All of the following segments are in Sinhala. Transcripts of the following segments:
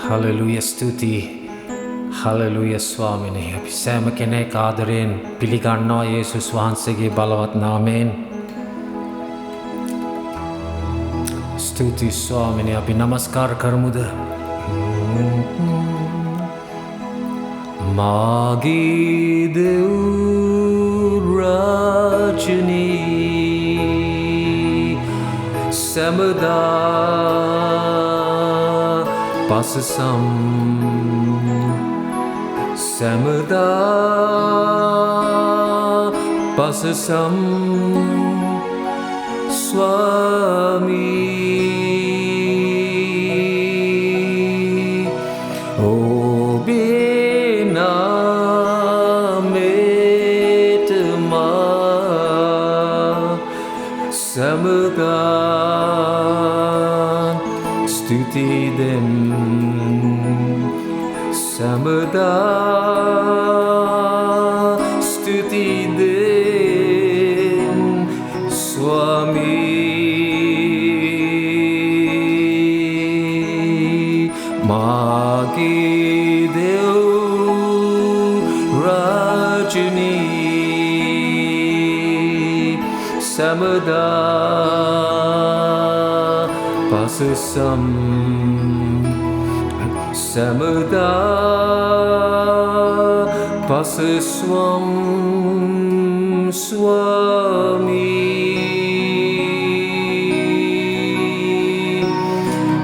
Hallelujah stuti. Hallelujah ස්වාමිනේ. අපි සෑම කෙනෙක් ආදරයෙන් පිළිගන්නවා යේසුස් වහන්සේගේ බලවත් නාමයෙන්. ස්තුති ස්වාමිනේ. අපි නමස්කාර කරමුද? මාගේ දෙව් රාජනී සැමදා පසසම් සැමදා පසසම් ස්වාමී ඔබේ නාමයට මා සැමදා ස්තුති දෙම් සැමදා ස්තුති දෙම් ස්වාමී මාගේ දෙව් රාජනී සැමදා පසසම් සැමදා පසස්වම් ස්වාමී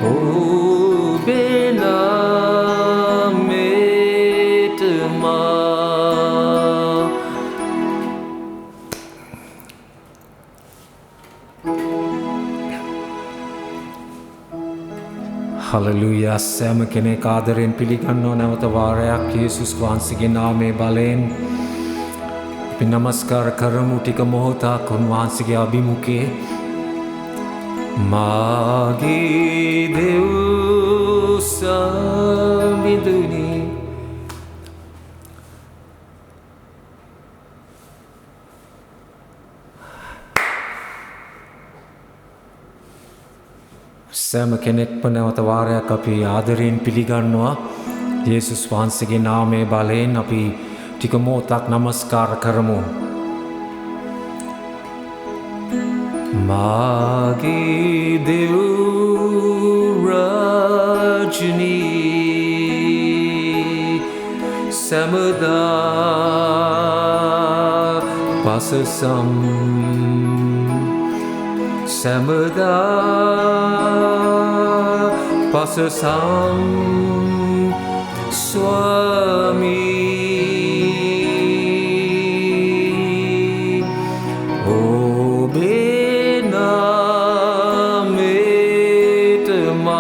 ඔබේ නාමයට මා Hallelujah සෑම කෙනෙක් ආදරයෙන් පිළිගන්නවා නැවත වාරයක් යේසුස් වහන්සේගේ නාමයේ බලයෙන් අපි නමස්කාර කරමු ටික මොහොතක් උන්වහන්සේගේ අභිමුඛයේ මාගේ දෙව් සම්බිඳුනි සෑම කෙනෙක්ම නැවත වාරයක් අපි ආදරයෙන් පිළිගන්නවා යේසුස් වහන්සේගේ නාමයේ බලයෙන් අපි ටික මොහොතක් නමස්කාර කරමු මාගේ දෙව් රාජනී සැමදා පසසම් සැමදා පසසම් ස්වාමී ඔබේ නාමයට මා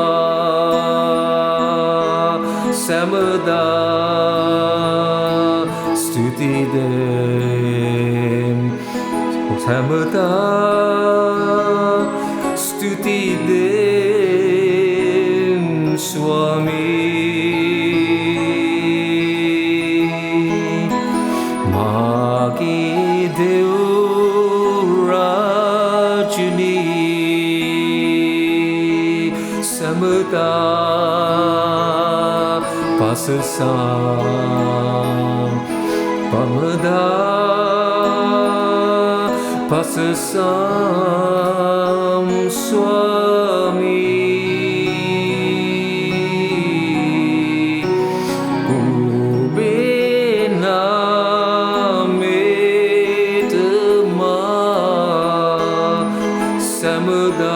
සැමදා ස්තුති දෙම් සැමදා ස්තුති දෙම් ස්වාමී මාගේ දෙව් රාජනී සැමදා පසසම් පමදා පසසම් ස්වාමී ඔබේ නාමයට මා සැමදා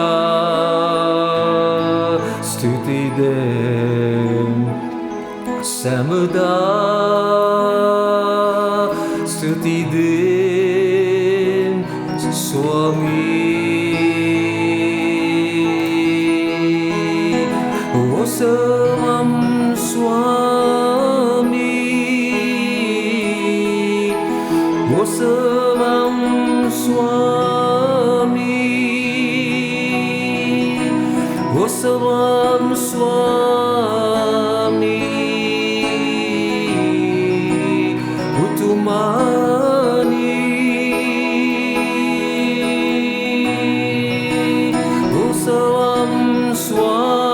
ස්තුති දෙම් සැමදා ස්තුති දෙම් ස්වාමී ඔසවම් ස්වාමී ඔසවම් ස්වාමී ඔසවම් ස්වාමී උතුමානී ඔසවම් ස්වාමී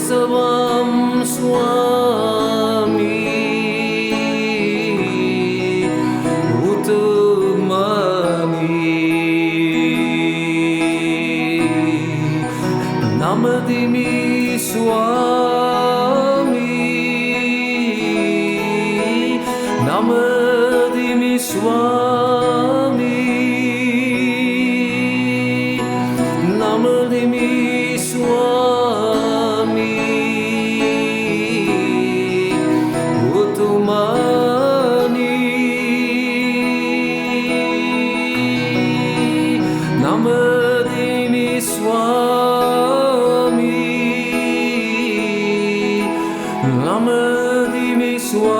උත්සවම් ස්වාමී Namadimi Swami Namadimi Swami Namadimi Swami Utumani Namadimi Swami Namadimi Swami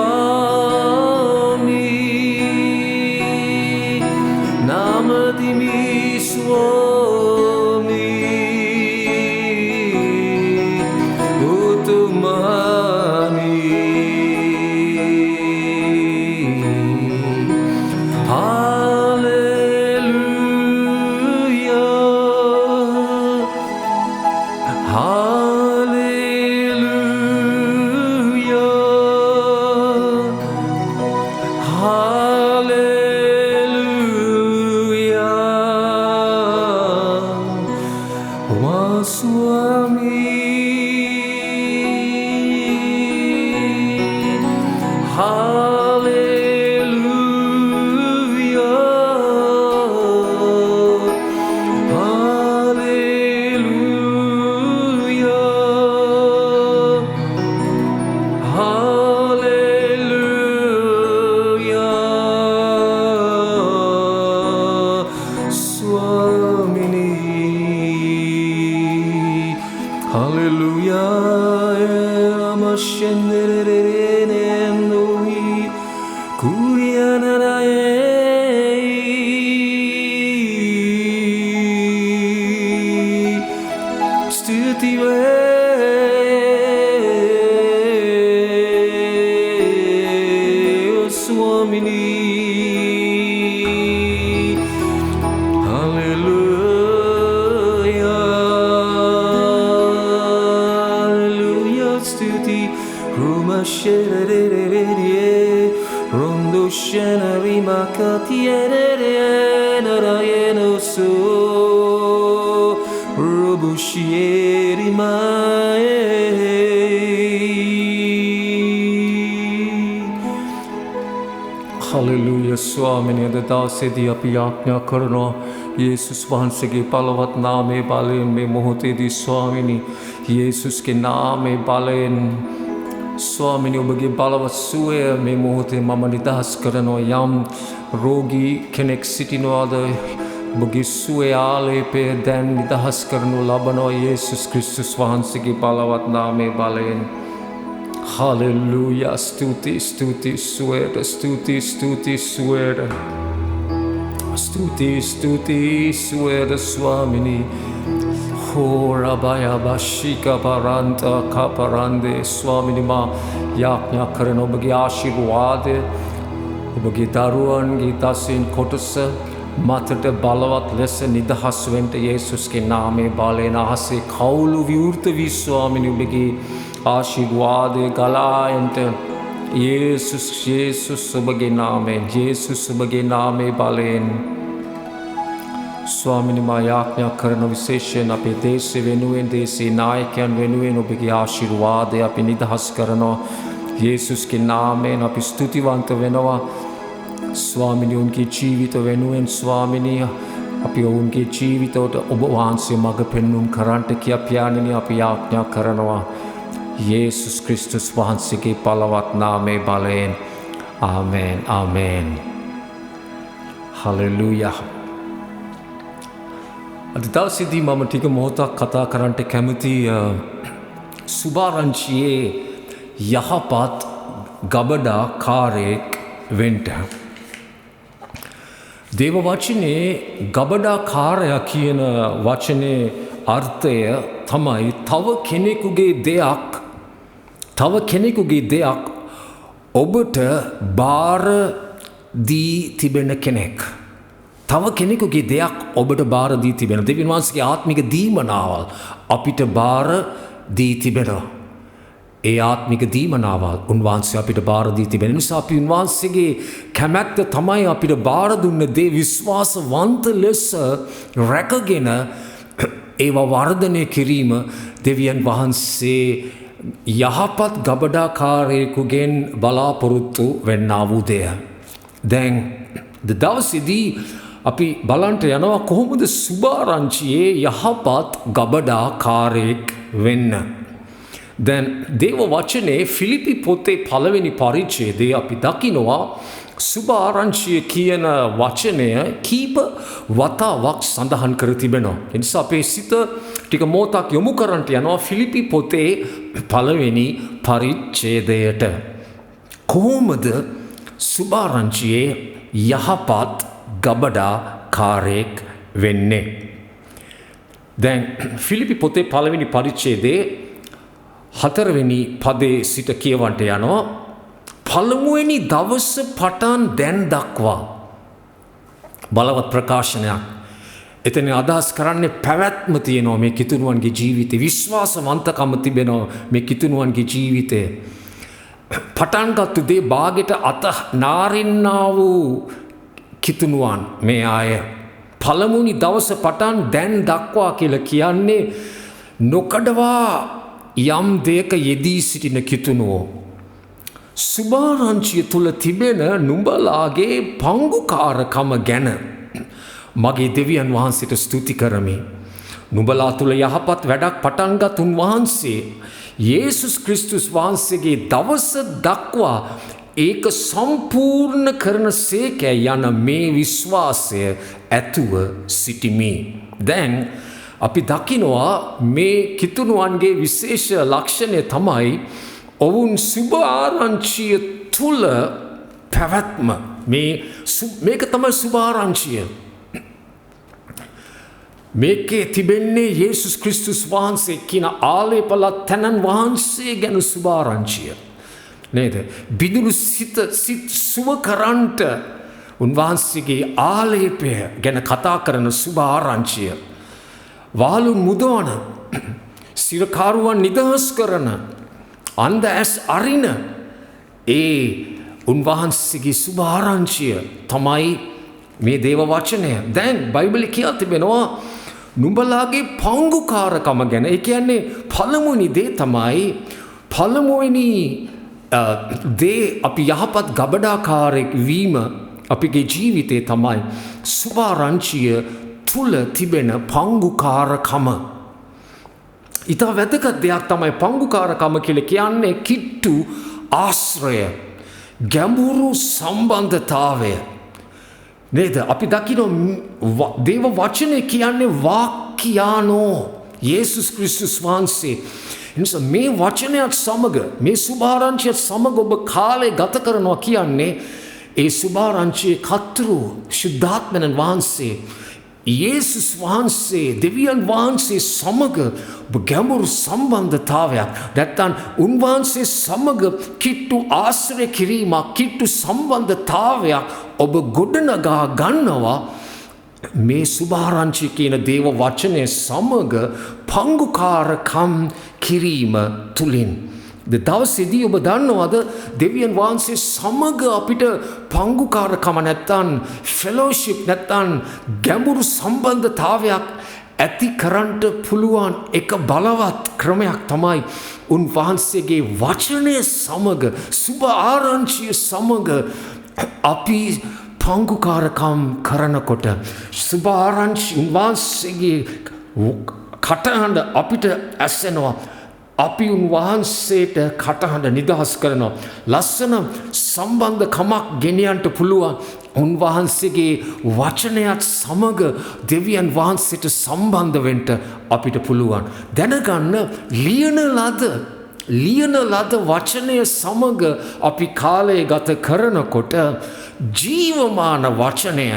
Namadimi Swami Utumani Hallelujah Swamini අද දවසේදී අපි යාඥා කරනවා යේසුස් වහන්සේගේ බලවත් නාමයේ බලයෙන් මේ මොහොතේදී ස්වාමිනී යේසුස්ගේ නාමයේ බලයෙන් ස්වාමිනී ඔබගේ බලවත් සුවය මේ මොහොතේ මම නිදහස් කරනවා යම් රෝගී කෙනෙක් සිටිනවාද ඔබගේ සුවය ආලේපය දැන් නිදහස් කරනු ලබනවා යේසුස් ක්‍රිස්තුස් වහන්සේගේ බලවත් නාමයේ බලයෙන් Hallelujah, stuti, stuti, suera, stuti, stuti, suera. Stuti, stuti, suera, swamini. Hora baya bashika paranta kaparande swamini ma යාඥා කරන ඔබගේ ආශිර්වාදය ඔබගේ දරුවන්ගේ දසින් කොටස මතට බලවත් ලෙස නිදහස් වෙන්න යේසුස්ගේ නාමයේ බලයෙන් අහසේ කවුළු විවෘත වී ස්වාමිනී ඔබගේ ආශිර්වාදය ගලායන්ට යේසුස් ඔබගේ නාමයෙන් යේසුස් ඔබගේ නාමයේ බලයෙන් ස්වාමිනී මා යාඥා කරන විශේෂයෙන් අපේ දේශය වෙනුවෙන් දේශී නායකයන් වෙනුවෙන් ඔබගේ ආශිර්වාදය අපි නිදහස් කරනවා යේසුස්ගේ නාමයෙන් අපි ස්තුතිවන්ත වෙනවා ස්වාමිනී උන්ගේ ජීවිත වෙනුවෙන් ස්වාමිනී අපි ඔවුන්ගේ ජීවිතවලට ඔබ වහන්සේ මඟ පෙන්වුම් කරන්නට කියා පියාණෙනි අපි යාඥා කරනවා යේසුස් ක්‍රිස්තුස් වහන්සේගේ බලවත් නාමයේ බලයෙන් ආමෙන් ආමෙන් හලෙලූයා අද දවසේදී මම ටික මොහොතක් කතා කරන්නට කැමති සුභාරංචියේ යහපත් ගබඩා කාරයෙක් වෙන්න දේව වචනේ ගබඩා කාරයා කියන වචනේ අර්ථය තමයි තව කෙනෙකුගේ දෙයක් ඔබට බාර දී තිබෙන කෙනෙක් තව කෙනෙකුගේ දෙයක් ඔබට බාර දී තිබෙන දෙවියන් වහන්සේගේ ආත්මික දීමනාවල් අපිට බාර දී තිබෙනවා ඒ ආත්මික දීමනාවල් උන්වහන්සේ අපිට බාර දී තිබෙන නිසා අපි උන්වහන්සේගේ කැමැත්ත තමයි අපිට බාර දුන්න දේ විශ්වාසවන්ත ලෙස රැකගෙන ඒවා වර්ධනය කිරීම දෙවියන් වහන්සේ යහපත් ගබඩාකාරයෙකුගෙන් බලාපොරොත්තු වෙන්නා වූ දෙය. දැන් දවසේදී අපි බලන්ට යනවා කොහොමද සුභාරංචියේ යහපත් ගබඩාකාරයෙක් වෙන්න. දැන් දේව වචනේ ෆිලිපි පොතේ 1වෙනි පරිච්ඡේදයේ අපි දකිනවා සුභාරංචිය කියන වචනය කීප වතාවක් සඳහන් කර තිබෙනවා. ඒ නිසා අපේ සිත ටික මොහොතක් යොමු කරන්නට යනවා ෆිලිපි පොතේ 1වෙනි පරිච්ඡේදයට. කොහොමද සුභාරංචියේ යහපත් ගබඩාකාරයෙක් වෙන්නේ? දැන් ෆිලිපි පොතේ 1වෙනි පරිච්ඡේදයේ 4වෙනි පදේ සිට කියවන්නට යනවා. පළමුවෙනි දවස පටන් දැන් දක්වා බලවත් ප්‍රකාශනයක්. එතන අදහස් කරන්නේ පැවැත්ම තියෙනවා මේ කිතුණුවන්ගේ ජීවිතේ. විශ්වාසවන්තකම තිබෙනවා මේ කිතුණුවන්ගේ ජීවිතේ. පටන්ගත්තු දේ බාගෙට අත නාරින්නා වූ කිතුණුවන් මේ අය. පළමුවෙනි දවස පටන් දැන් දක්වා කියලා කියන්නේ නොකඩවා යම් දෙයක යෙදී සිටින කිතුණුවෝ. සුභාරංචිය තුල තිබෙන නුඹලාගේ පංගුකාරකම ගැන මගේ දෙවියන් වහන්සේට ස්තුති කරමි. නුඹලා තුල යහපත් වැඩක් පටන්ගත් උන්වහන්සේ යේසුස් ක්‍රිස්තුස් වහන්සේගේ දවස දක්වා ඒක සම්පූර්ණ කරන සේකැ යන මේ විශ්වාසය ඇතුව සිටිමි. දැන් අපි දකිනවා මේ කිතුණුවන්ගේ විශේෂ ලක්ෂණය තමයි ඔවුන් සුභ ආරංචිය තුල පැවැත්ම. මේක තමයි සුභ ආරංචිය. මේකේ තිබෙන්නේ යේසුස් ක්‍රිස්තුස් වහන්සේ කියන ආලේපලත් තැනන් වහන්සේ ගැන සුභ ආරංචිය. නේද? බිඳුරු සිත සුව කරන්ට උන්වහන්සේගේ ආලේපය ගැන කතා කරන සුභ ආරංචිය. වාලුන් මුදවන, සිරකාරුවන් නිදහස් කරන, අන්ධ ඇස් අරින ඒ උන්වහන්සේගේ සුභ ආරංචිය තමයි මේ දේව වචනය. දැන් බයිබලයේ කියලා තිබෙනවා නුඹලාගේ පංගුකාරකම ගැන. ඒ කියන්නේ පළමුවෙනි දේ තමයි පළමුවෙනි දේ අපි යහපත් ගබඩාකාරයෙක් වීම අපගේ ජීවිතේ තමයි සුභ ආරංචිය තුල තිබෙන පංගුකාරකම. ඉතා වැදගත් දෙයක් තමයි පංගුකාරකම කියලා කියන්නේ කිට්ටු ආශ්‍රය, ගැඹුරු සම්බන්ධතාවය. නේද? අපි දකිනවා දේව වචනේ කියන්නේ වාක්‍යානෝ යේසුස් ක්‍රිස්තුස් වහන්සේ. එනිසා මේ වචනයත් සමග මේ සුභාරංචියත් සමග ඔබ කාලය ගත කරනවා කියන්නේ ඒ සුභාරංචියේ කර්තෘ ශුද්ධාත්මයන් වහන්සේ යේසුස් වහන්සේ දෙවියන් වහන්සේ සමග ගැඹුරු සම්බන්ධතාවයක් නැත්නම් උන්වහන්සේ සමග කිට්ටු ආශ්‍රය කිරීමක්, කිට්ටු සම්බන්ධතාවයක් ඔබ ගොඩනගා ගන්නවා මේ සුභාරංචිය කියන දේව වචනය සමග පංගුකාරකම් කිරීම තුලින්. දවසේදී ඔබ දන්නවද දෙවියන් වහන්සේ සමග අපිට පංගුකාරකම නැත්තම් ෆෙලෝෂිප් නැත්තම් ගැඹුරු සම්බන්ධතාවයක් ඇති කරන්නට පුළුවන් එක බලවත් ක්‍රමයක් තමයි උන්වහන්සේගේ වචනය සමග සුභ ආරංචිය සමග අපි පංගුකාරකම් කරනකොට සුභ ආරංචි උන්වහන්සේගේ කටහඬ අපිට ඇසෙනවා. අපි උන්වහන්සේට කටහඬ නිදහස් කරනවා. ලස්සන සම්බන්ධකමක් ගෙනියන්නට පුළුවන්. උන්වහන්සේගේ වචනයත් සමග දෙවියන් වහන්සේට සම්බන්ධ වෙන්න අපිට පුළුවන්. දැනගන්න ලියන ලද වචනය සමග අපි කාලය ගත කරනකොට ජීවමාන වචනය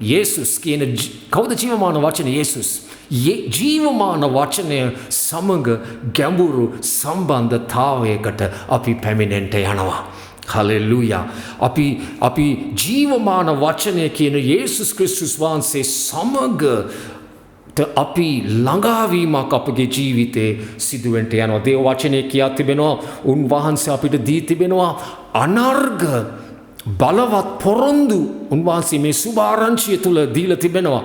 යේසුස් කියන කවුද ජීවමාන වචනේ? යේසුස්. ජීවමාන වචනය සමග ගැඹුරු සම්බන්ධතාවයකට අපි පැමිණෙන්නට යනවා. හලෙලූයා. අපි ජීවමාන වචනය කියන යේසුස් ක්‍රිස්තුස් වහන්සේ සමගට අපි ළඟාවීමක් අපගේ ජීවිතේ සිදුවෙන්ට යනවා. දේව වචනේ කියා තිබෙනවා උන්වහන්සේ අපිට දී තිබෙනවා අනර්ග බලවත් පොරොන්දු උන්වහන්සේ මේ සුභාරංචිය තුල දීලා තිබෙනවා.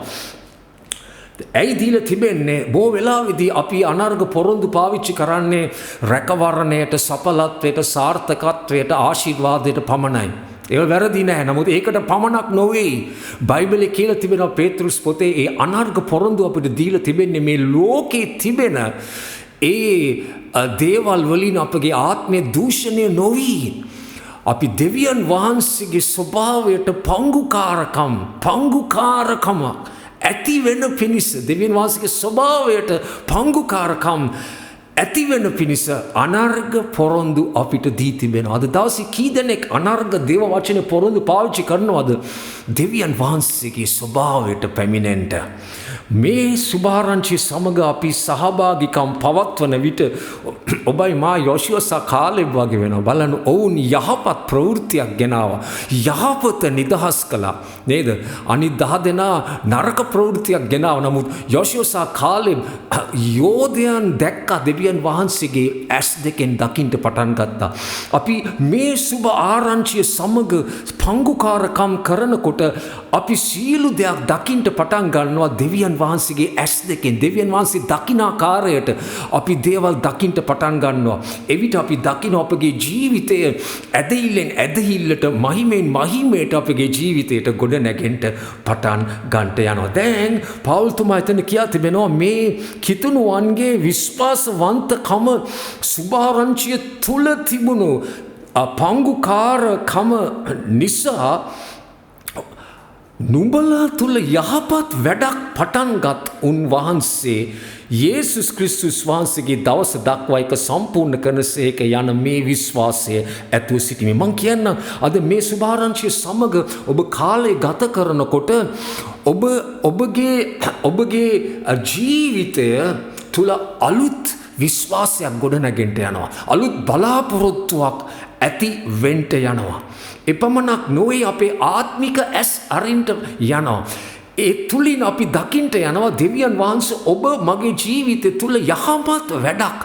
ඇයි දීලා තිබෙන්නේ? බොහෝ වෙලාවෙදී අපි අනර්ග පොරොන්දු පාවිච්චි කරන්නේ රැකවරණයට, සඵලත්වයට, සාර්ථකත්වයට, ආශිර්වාදයට පමණයි. ඒක වැරදි නෑ. නමුත් ඒකට පමණක් නොවේ. බයිබලයේ කියලා තිබෙනවා පේතෘස් පොතේ ඒ අනර්ග පොරොන්දු අපිට දීලා තිබෙන්නේ මේ ලෝකේ තිබෙන ඒ දේවල් වලින් අපගේ ආත්මය දූෂණය නොවි. අපි දෙවියන් වහන්සේගේ ස්වභාවයට පංගුකාරකම ඇති වෙන පිණිස, දෙවියන් වහන්සේගේ ස්වභාවයට පංගුකාරකම් ඇති වෙන පිණිස අනර්ග පොරොන්දු අපිට දී තිබෙනවා. අද දවසේ කී දෙනෙක් අනර්ග දේව වචනේ පොරොන්දු පාවිච්චි කරනවද දෙවියන් වහන්සේගේ ස්වභාවයට පැමිණෙන්න? මේ සුභාරංචි සමග අපි සහභාගිකම් පවත්වන විට ඔබයි මා යෝෂුවස කාලෙබ් වගේ වෙනවා. බලන්න ඔවුන් යහපත් ප්‍රවෘත්තියක් ගෙනාවා. යහපත නිදහස් කළා නේද? අනිත් 10 දෙනා නරක ප්‍රවෘත්තියක් ගෙනාවා. නමුත් යෝෂුවස කාලෙබ් යෝධයන් දැක්කා දෙවියන් වහන්සේගේ ඇස් දෙකෙන් දකින්න පටන් ගත්තා. අපි මේ සුභ ආරංචිය සමග පංගුකාරකම් කරනකොට අපි සියලු දෙයක් දකින්න පටන් ගන්නවා දෙවියන් වහන්සේගේ ඇස් දෙකෙන්. දෙවියන් වහන්සේ දකින ආකාරයට අපි දේවල් දකින්න පටන් ගන්නවා. එවිට අපි දකින අපගේ ජීවිතය ඇදහිල්ලෙන් ඇදහිල්ලට, මහිමෙන් මහිමයට අපගේ ජීවිතයට ගොඩ නැගෙන්න පටන් ගන්නට යනවා. දැන් පෞල්තුමා එතන කියා තිබෙනවා මේ කිතුණුවන්ගේ විශ්වාසවන්තකම සුභාරංචිය තුල තිබුණු පංගුකාරකම නිසා නුඹලා තුල යහපත් වැඩක් පටන්ගත් උන්වහන්සේ යේසුස් ක්‍රිස්තුස් වහන්සේගේ දවස දක්වා එක සම්පූර්ණ කරනසේක යන මේ විශ්වාසය ඇතුව සිටිමි. මං කියන්න අද මේ සුභාරංචිය සමග ඔබ කාලය ගත කරනකොට ඔබගේ ජීවිතය තුල අලුත් විශ්වාසයක් ගොඩනගෙන්න යනවා. අලුත් බලාපොරොත්තුවක් ඇති වෙන්න යනවා. එපමණක් නොවේ අපේ ආත්මික ඇස් අරින්ට යනවා. ඒ තුලින් අපි දකින්ට යනවා දෙවියන් වහන්සේ ඔබ මගේ ජීවිතය තුල යහපත් වැඩක්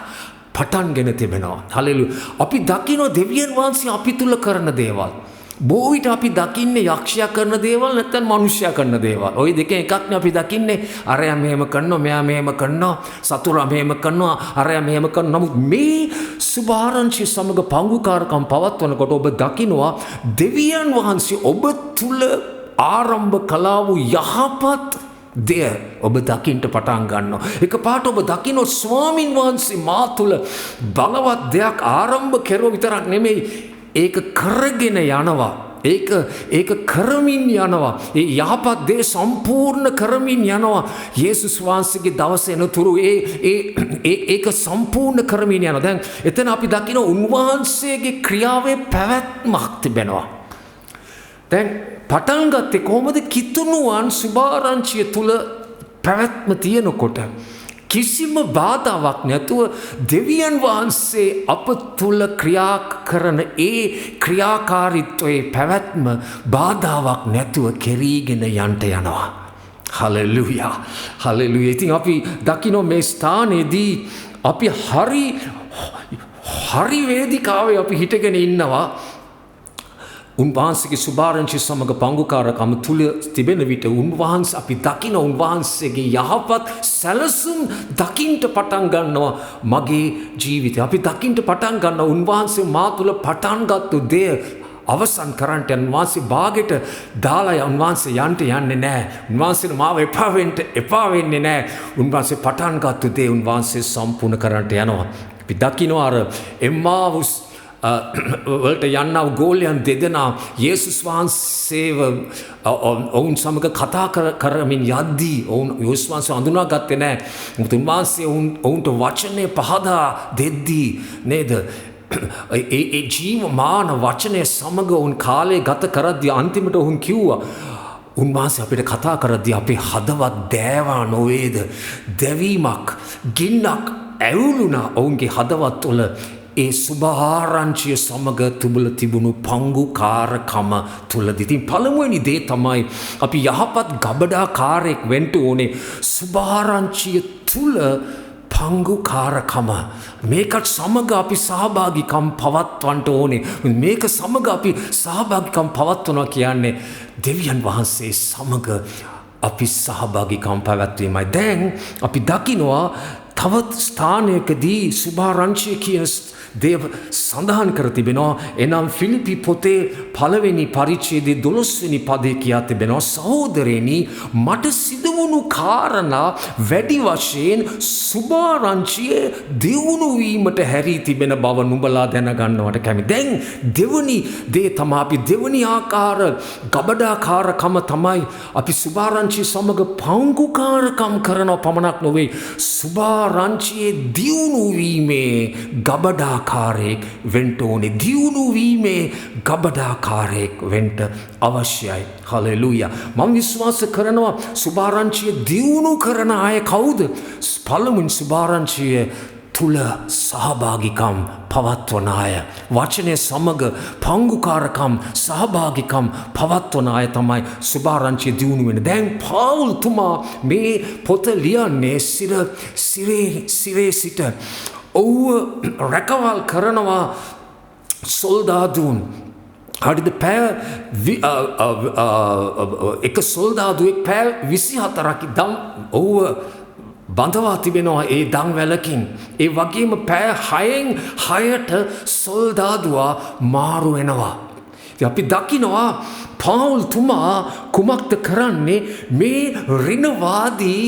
පටන්ගෙන තිබෙනවා. හලෙලුයා. අපි දකිනවා දෙවියන් වහන්සේ අපි තුල කරන දේවල්. බොහෝ විට අපි දකින්නේ යක්ෂයා කරන දේවල් නැත්නම් මනුෂ්‍යයා කරන දේවල්. ওই දෙකෙන් එකක්නේ අපි දකින්නේ. අරයා මෙහෙම කරනවා, මෙයා මෙහෙම කරනවා, සතුරා මෙහෙම කරනවා, අරයා මෙහෙම කරනවා. නමුත් මේ සුභාරංචිය සමග පංගුකාරකම් පවත්වනකොට ඔබ දකිනවා දෙවියන් වහන්සේ ඔබ තුල ආරම්භ කළා වූ යහපත් දෙය ඔබ දකින්ට පටන් ගන්නවා. එකපාරට ඔබ දකිනවා ස්වාමින් වහන්සේ මා තුල බලවත් දෙයක් ආරම්භ කෙරුවා විතරක් නෙමෙයි, ඒක කරගෙන යනවා. ඒක කරමින් යනවා. ඒ යහපත් දේ සම්පූර්ණ කරමින් යනවා. යේසුස් වහන්සේගේ දවස එනතුරු ඒක සම්පූර්ණ කරමින් යනවා. දැන් එතන අපි දකින උන්වහන්සේගේ ක්‍රියාවේ පැවැත්මක් තිබෙනවා. දැන් පටන් ගත්තේ කොහොමද? කිතුණුවන් සුභාරංචිය තුල පැවැත්ම තියෙනකොට කිසිම බාධාවක් නැතුව දෙවියන් වහන්සේ අප තුල ක්‍රියා කරන ඒ ක්‍රියාකාරීත්වයේ පැවැත්ම බාධාවක් නැතුව කෙරීගෙන යන්ට යනවා. හලෙලුයා. හලෙලුයා. ඉතින් අපි දකින්න මේ ස්ථානයේදී අපි හරි වේදිකාවේ අපි හිටගෙන ඉන්නවා. උන්වහන්සේගේ සුභාරංචිය සමග පංගුකාරකම තුල තිබෙන විට උන්වහන්සේ අපි දකින උන්වහන්සේගේ යහපත් සැලසුම් දකින්ට පටන් ගන්නවා මගේ ජීවිතය. අපි දකින්ට පටන් ගන්නවා උන්වහන්සේ මා තුල පටන් ගත්තු දේ අවසන් කරන්නට උන්වහන්සේ භාගෙට දාලා උන්වහන්සේ යන්නේ නැහැ. උන්වහන්සේ මාව එපා වෙන්නේ නැහැ. උන්වහන්සේ පටන් ගත්තු දේ උන්වහන්සේ සම්පූර්ණ කරන්නට යනවා. අපි දකිනවා අර එම්මාවුස් වලට යන්නව ගෝලයන් දෙදෙනා යේසුස් වහන්සේව ඔවුන් සමග කතා කරමින් යද්දී ඔවුන් යේසුස් වහන්සේ හඳුනාගත්තේ නැහැ. මොකද උන්වහන්සේ ඔවුන්ට වචනේ පහදා දෙද්දී නේද? ඒ ජීවමාන වචනේ සමග ඔවුන් කාලය ගත කරද්දී අන්තිමට ඔවුන් කිව්වා උන්වහන්සේ අපිට කතා කරද්දී අපේ හදවත් දෑවා නොවේද? දැවීමක්, ගින්නක් ඇවුලුණා ඔවුන්ගේ හදවත් වල. ඒ සුභාරංචිය සමග තුබල තිබුණු පංගුකාරකම තුලදී. ඉතින් පළමුවෙනි දේ තමයි අපි යහපත් ගබඩාකාරයෙක් වෙන්න ඕනේ සුභාරංචිය තුල පංගුකාරකම. මේකත් සමග අපි සහභාගිකම් පවත්වන්න ඕනේ. මේක සමග අපි සහභාගිකම් පවත්වනවා කියන්නේ දෙවියන් වහන්සේ සමග අපි සහභාගිකම් පැවැත්වීමයි. දැන් අපි දකිනවා තවත් ස්ථානයකදී සුභාරංචිය කියන දේව සඳහන් කර තිබෙනවා. එනම් ෆිලිපි පොතේ පළවෙනි පරිච්ඡේදයේ 12 වෙනි පදේ කියා තිබෙනවා, සහෝදරයනි මට සිදුවුණු කාරණා වැඩි වශයෙන් සුභාරංචියේ දියුණු වීමට හැරී තිබෙන බව නුඹලා දැනගන්නවට කැමති. දැන් දෙවනි දේ තමයි අපි දෙවනි ආකාර ගබඩාකාරකම තමයි අපි සුභාරංචිය සමග පංගුකාරකම් කරනව පමණක් නොවේ, සුභාරංචියේ දියුණු වීමේ ගබඩාකාරයෙක් වෙන්න ඕනේ. දියුණු වීමේ ගබඩාකාරයෙක් වෙන්න අවශ්‍යයි. හලෙලූයා. මම විශ්වාස කරනවා සුභාරංචිය දියුණු කරන අය කවුද? පළමුවෙන් සුභාරංචිය තුල සහභාගිකම් පවත්වන අය. වචනය සමග පංගුකාරකම් සහභාගිකම් පවත්වන අය තමයි සුභාරංචිය දියුණු වෙන්නේ. දැන් පාවුල් තුමා මේ පොත ලියන්නේ සිරේ සිට ඔව්ව රැකවල් කරනවා සොල්දාදුන්. හරිද? එක සොල්දාදුවෙක් පැය 24ක් දම් ඔව්ව බඳවා තිබෙනවා ඒ දම්වැලකින්. ඒ වගේම පැය 6න් 6ට සොල්දාදුවා මාරු වෙනවා. අපි දකිනවා පාවුල් තුමා කුමක්ද කරන්නේ? මේ ඍණවාදී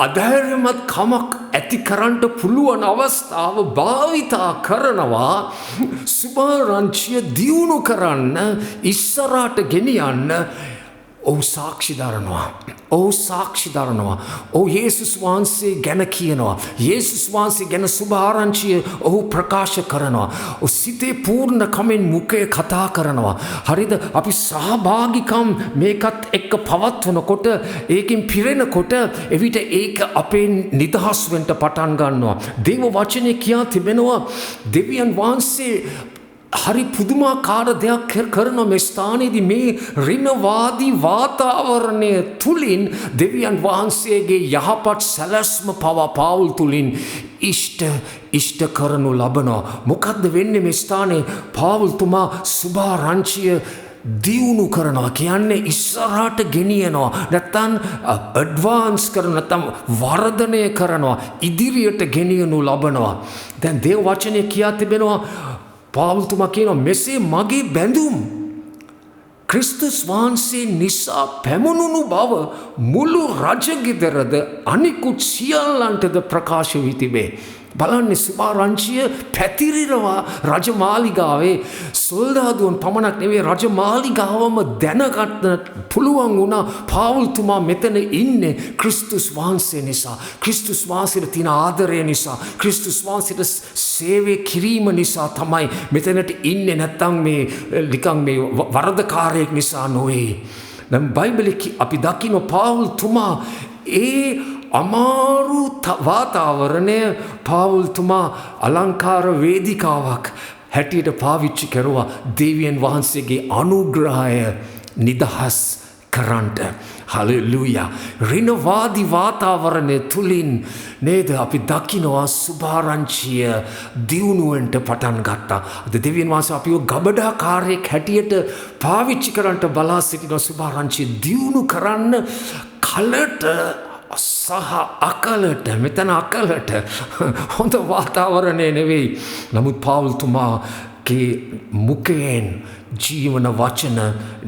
අධෛර්යමත් කමක් ඇති කරන්න පුළුවන් අවස්ථාව භාවිතා කරනවා සුභාරංචිය දියුණු කරන්න, ඉස්සරහට ගෙනියන්න. ඔහු සාක්ෂි දරනවා. ඔහු යේසුස් වහන්සේ ගැන කියනවා. යේසුස් වහන්සේ ගැන සුභාරංචිය ඔහු ප්‍රකාශ කරනවා. ඔහු සිතේ පූර්ණ කමෙන් මුඛය කතා කරනවා. හරිද? අපි සහභාගිකම් මේකත් එක්ක පවත්වනකොට, ඒකෙන් පිරෙනකොට එවිට ඒක අපේ නිදහස් වෙන්න පටන් ගන්නවා. දේව වචනේ කියා තිබෙනවා දෙවියන් වහන්සේ හරි පුදුමාකාර දෙයක් කරන මේ ස්ථානයේදී මේ ඍණවාදී වාතාවරණය තුලින් දෙවියන් වහන්සේගේ යහපත් සැලැස්ම පාවුල් තුලින් ඉෂ්ට කරනු ලබනවා. මොකද්ද වෙන්නේ මේ ස්ථානයේ? පාවුල් තුමා සුභාරංචිය දියුණු කරනවා කියන්නේ ඉස්සරහට ගෙනියනවා. නැත්තම් ඇඩ්වාන්ස් කරනවා, නැත්තම් වර්ධනය කරනවා, ඉදිරියට ගෙනියනු ලබනවා. දැන් දේව වචනේ කියා තිබෙනවා, පාවුල් තුමා කියනවා මෙසේ මගේ බැඳුම් ක්‍රිස්තුස් වහන්සේ නිසා පැමුණුණු බව මුළු රජගෙදරද අනිකුත් සියල්ලන්ටද ප්‍රකාශ වී තිබේ. බලන්නේ සුභාරංචිය පැතිරිනවා රජමාලිගාවේ. සොල්දාදුන් පමණක් නෙවෙයි, රජමාලිගාවම දැනගන්න පුළුවන් වුණා පාවුල් තුමා මෙතන ඉන්නේ ක්‍රිස්තුස් වහන්සේ නිසා. ක්‍රිස්තුස් වහන්සේට තියෙන ආදරය නිසා, ක්‍රිස්තුස් වහන්සේට සේවය කිරීම නිසා තමයි මෙතනට ඉන්නේ. නැත්තම් මේ නිකන් මේ වරදකාරයෙක් නිසා නොවේ. දැන් බයිබලයේ අපි දකින්න පාවුල් තුමා ඒ අමාරු වාතාවරණය පාවුල් තුමා අලංකාර වේදිකාවක් හැටියට පාවිච්චි කරුවා දෙවියන් වහන්සේගේ අනුග්‍රහය නිදහස් කරන්නට. හලෙලූයා. ඍණවාදී වාතාවරණය තුලින් නේද අපි දකිනවා සුභාරංචිය දියුණුවෙන්ට පටන් ගත්තා. අද දෙවියන් වහන්සේ අපිව ගබඩාකාරයෙක් හැටියට පාවිච්චි කරන්නට බලා සිටින සුභාරංචිය දියුණු කරන්න කලට සහ අකලට, මෙතන අකලට හොඳ වාතාවරණය නෙවෙයි. නමුත් පාවුල් තුමාගේ මුඛයෙන් ජීවන වචන